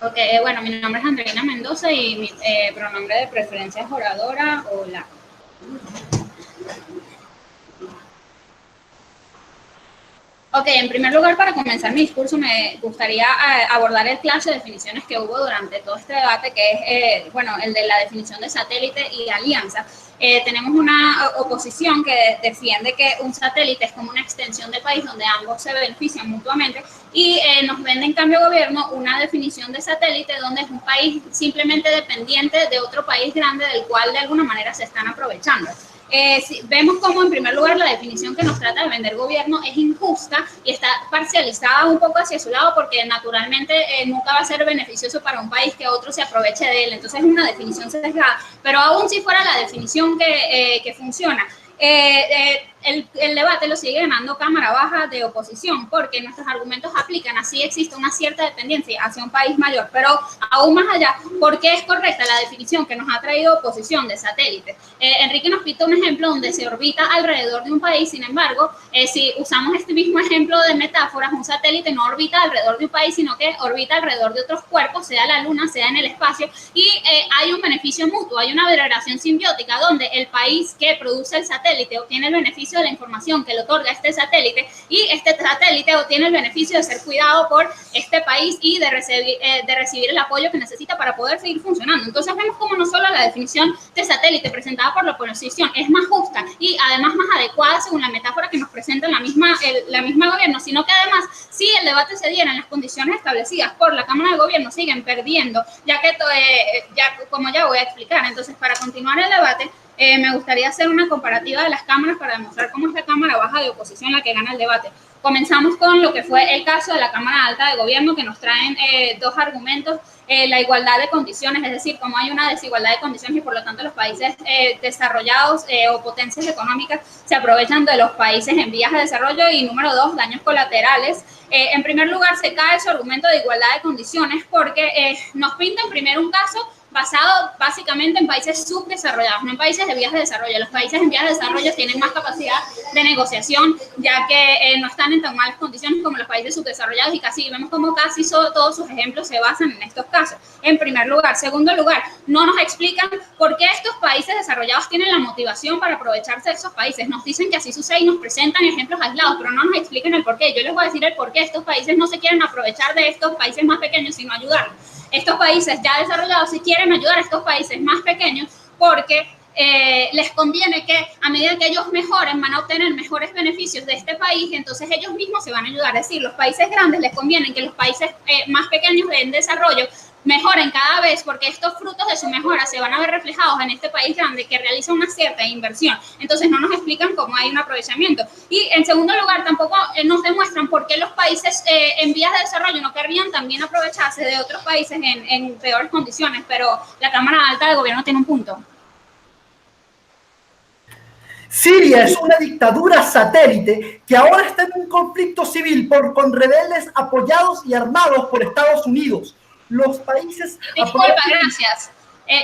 Ok, bueno, mi nombre es Andreina Mendoza y mi pronombre de preferencia es oradora o la. Ok, en primer lugar, para comenzar mi discurso, me gustaría abordar el clash de definiciones que hubo durante todo este debate, que es, bueno, el de la definición de satélite y alianza. Tenemos una oposición que defiende que un satélite es como una extensión del país donde ambos se benefician mutuamente y nos vende en cambio gobierno una definición de satélite donde es un país simplemente dependiente de otro país grande del cual de alguna manera se están aprovechando. Vemos como en primer lugar la definición que nos trata de vender gobierno es injusta y está parcializada un poco hacia su lado porque naturalmente nunca va a ser beneficioso para un país que otro se aproveche de él, entonces es una definición sesgada, pero aún si fuera la definición que funciona, el debate lo sigue ganando Cámara Baja de oposición porque nuestros argumentos aplican, así existe una cierta dependencia hacia un país mayor, pero aún más allá, ¿por qué es correcta la definición que nos ha traído oposición de satélite? Enrique nos pita un ejemplo donde se orbita alrededor de un país, sin embargo, si usamos este mismo ejemplo de metáforas, un satélite no orbita alrededor de un país, sino que orbita alrededor de otros cuerpos, sea la Luna, sea en el espacio, y hay un beneficio mutuo, hay una relación simbiótica donde el país que produce el satélite obtiene el beneficio de la información que le otorga este satélite y este satélite obtiene el beneficio de ser cuidado por este país y de recibir el apoyo que necesita para poder seguir funcionando. Entonces vemos como no solo la definición de satélite presentada por la oposición es más justa y además más adecuada según la metáfora que nos presenta la misma gobierno, sino que además si el debate se diera en las condiciones establecidas por la Cámara de Gobierno siguen perdiendo, ya que como ya voy a explicar. Entonces, para continuar el debate, me gustaría hacer una comparativa de las cámaras para demostrar cómo es la Cámara Baja de oposición la que gana el debate. Comenzamos con lo que fue el caso de la Cámara Alta de Gobierno, que nos traen dos argumentos. La igualdad de condiciones, es decir, cómo hay una desigualdad de condiciones y por lo tanto los países desarrollados o potencias económicas se aprovechan de los países en vías de desarrollo. Y número dos, daños colaterales. En primer lugar, se cae su argumento de igualdad de condiciones porque nos pintan primero un caso basado básicamente en países subdesarrollados, no en países de vías de desarrollo. Los países en vías de desarrollo tienen más capacidad de negociación, ya que no están en tan malas condiciones como los países subdesarrollados y casi vemos como casi todos sus ejemplos se basan en estos casos. En primer lugar. Segundo lugar, no nos explican por qué estos países desarrollados tienen la motivación para aprovecharse de esos países. Nos dicen que así sucede y nos presentan ejemplos aislados, pero no nos explican el por qué. Yo les voy a decir el por qué estos países no se quieren aprovechar de estos países más pequeños, sino ayudarlos. Estos países ya desarrollados sí quieren ayudar a estos países más pequeños porque les conviene que a medida que ellos mejoren van a obtener mejores beneficios de este país, entonces ellos mismos se van a ayudar. Es decir, los países grandes les conviene que los países más pequeños en desarrollo mejoren cada vez porque estos frutos de su mejora se van a ver reflejados en este país grande que realiza una cierta inversión. Entonces no nos explican cómo hay un aprovechamiento. Y en segundo lugar, tampoco nos demuestran por qué los países en vías de desarrollo no querrían también aprovecharse de otros países en peores condiciones, pero la Cámara Alta de Gobierno tiene un punto. Siria es una dictadura satélite que ahora está en un conflicto civil con rebeldes apoyados y armados por Estados Unidos. Los países... Disculpa, gracias.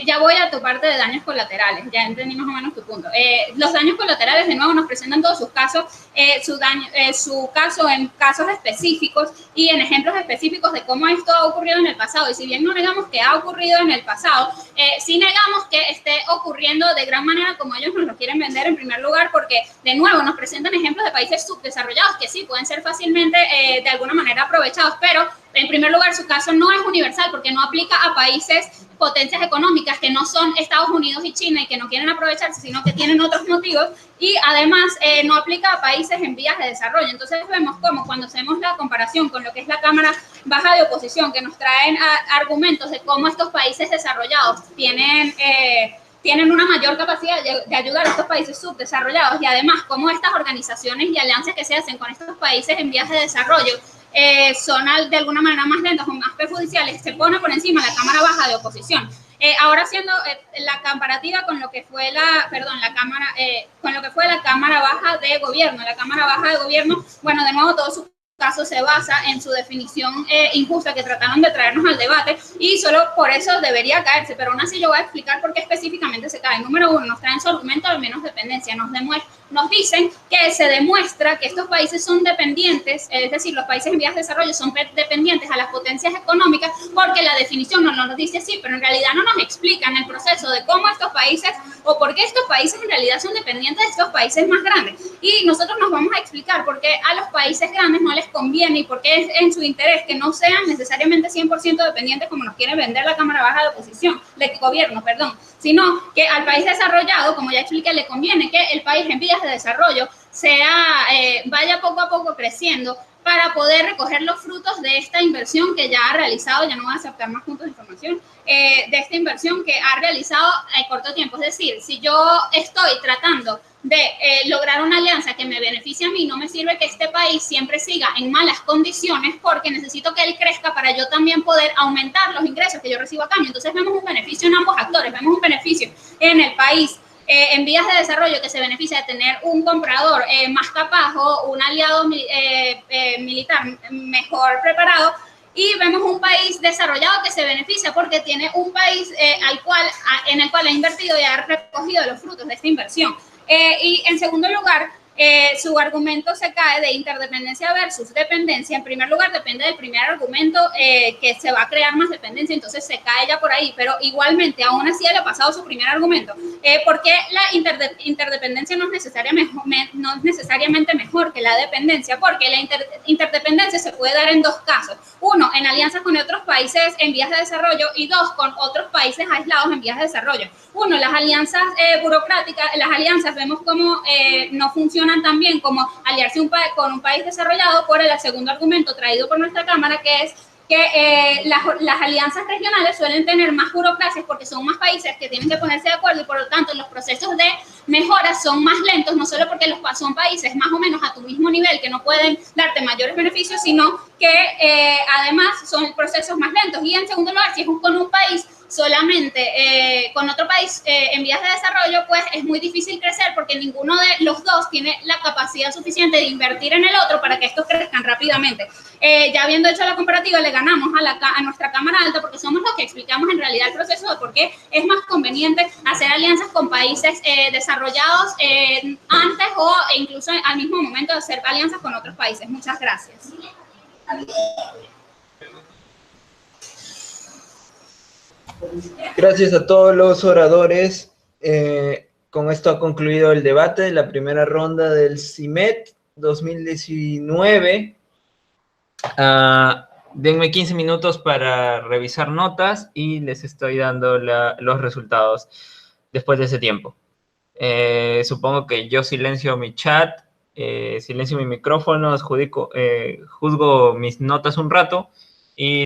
Ya voy a tu parte de daños colaterales, ya entendí más o menos tu punto. Los daños colaterales, de nuevo, nos presentan todos sus casos, su caso en casos específicos y en ejemplos específicos de cómo esto ha ocurrido en el pasado. Y si bien no negamos que ha ocurrido en el pasado, sí negamos que esté ocurriendo de gran manera como ellos nos lo quieren vender en primer lugar, porque, de nuevo, nos presentan ejemplos de países subdesarrollados que sí pueden ser fácilmente de alguna manera aprovechados, pero en primer lugar su caso no es universal porque no aplica a países potencias económicas que no son Estados Unidos y China y que no quieren aprovecharse, sino que tienen otros motivos, y además no aplica a países en vías de desarrollo. Entonces vemos cómo cuando hacemos la comparación con lo que es la Cámara Baja de Oposición, que nos traen argumentos de cómo estos países desarrollados tienen una mayor capacidad de ayudar a estos países subdesarrollados, y además cómo estas organizaciones y alianzas que se hacen con estos países en vías de desarrollo son de alguna manera más lentas o más perjudiciales, se pone por encima la Cámara Baja de Oposición. Ahora haciendo la comparativa con lo que fue la Cámara Baja de Gobierno. La Cámara Baja de Gobierno, bueno, de nuevo todos sus caso se basa en su definición injusta que trataron de traernos al debate y solo por eso debería caerse, pero aún así yo voy a explicar por qué específicamente se cae. Número uno, nos traen su argumento de menos dependencia, nos dicen que se demuestra que estos países son dependientes, es decir, los países en vías de desarrollo son dependientes a las potencias económicas porque la definición no nos dice así, pero en realidad no nos explican el proceso de cómo estos países o por qué estos países en realidad son dependientes de estos países más grandes. Y nosotros nos vamos a explicar por qué a los países grandes no les conviene y por qué es en su interés que no sean necesariamente 100% dependientes como nos quiere vender la Cámara Baja de Oposición, de gobierno, perdón, sino que al país desarrollado, como ya expliqué, le conviene que el país en vías de desarrollo vaya poco a poco creciendo para poder recoger los frutos de esta inversión que ya ha realizado, ya no voy a aceptar más puntos de información, de esta inversión que ha realizado en corto tiempo. Es decir, si yo estoy tratando de lograr una alianza que me beneficie a mí, no me sirve que este país siempre siga en malas condiciones porque necesito que él crezca para yo también poder aumentar los ingresos que yo recibo a cambio. Entonces vemos un beneficio en ambos actores, vemos un beneficio en el país en vías de desarrollo que se beneficia de tener un comprador más capaz o un aliado militar mejor preparado, y vemos un país desarrollado que se beneficia porque tiene un país en el cual ha invertido y ha recogido los frutos de esta inversión. Y en segundo lugar, su argumento se cae de interdependencia versus dependencia. En primer lugar, depende del primer argumento que se va a crear más dependencia, entonces se cae ya por ahí, pero igualmente, aún así le ha pasado su primer argumento. ¿Por qué la interdependencia no es necesariamente mejor que la dependencia? Porque la interdependencia se puede dar en dos casos. Uno, en alianzas con otros países en vías de desarrollo, y dos, con otros países aislados en vías de desarrollo. Uno, las alianzas burocráticas, las alianzas vemos como no funcionan tan bien como aliarse con un país desarrollado por el segundo argumento traído por nuestra Cámara, que es que las alianzas regionales suelen tener más burocracias porque son más países que tienen que ponerse de acuerdo y por lo tanto los procesos de mejora son más lentos, no solo porque son países más o menos a tu mismo nivel que no pueden darte mayores beneficios, sino que además son procesos más lentos. Y en segundo lugar, si es con un país solamente con otro país en vías de desarrollo, pues es muy difícil crecer porque ninguno de los dos tiene la capacidad suficiente de invertir en el otro para que estos crezcan rápidamente. Ya habiendo hecho la comparativa, le ganamos a nuestra Cámara Alta porque somos los que explicamos en realidad el proceso de por qué es más conveniente hacer alianzas con países desarrollados antes o incluso al mismo momento de hacer alianzas con otros países. Muchas gracias. Gracias a todos los oradores. Con esto ha concluido el debate de la primera ronda del CIMET 2019. Denme 15 minutos para revisar notas y les estoy dando los resultados después de ese tiempo. Supongo que yo silencio mi chat, silencio mi micrófono, juzgo mis notas un rato y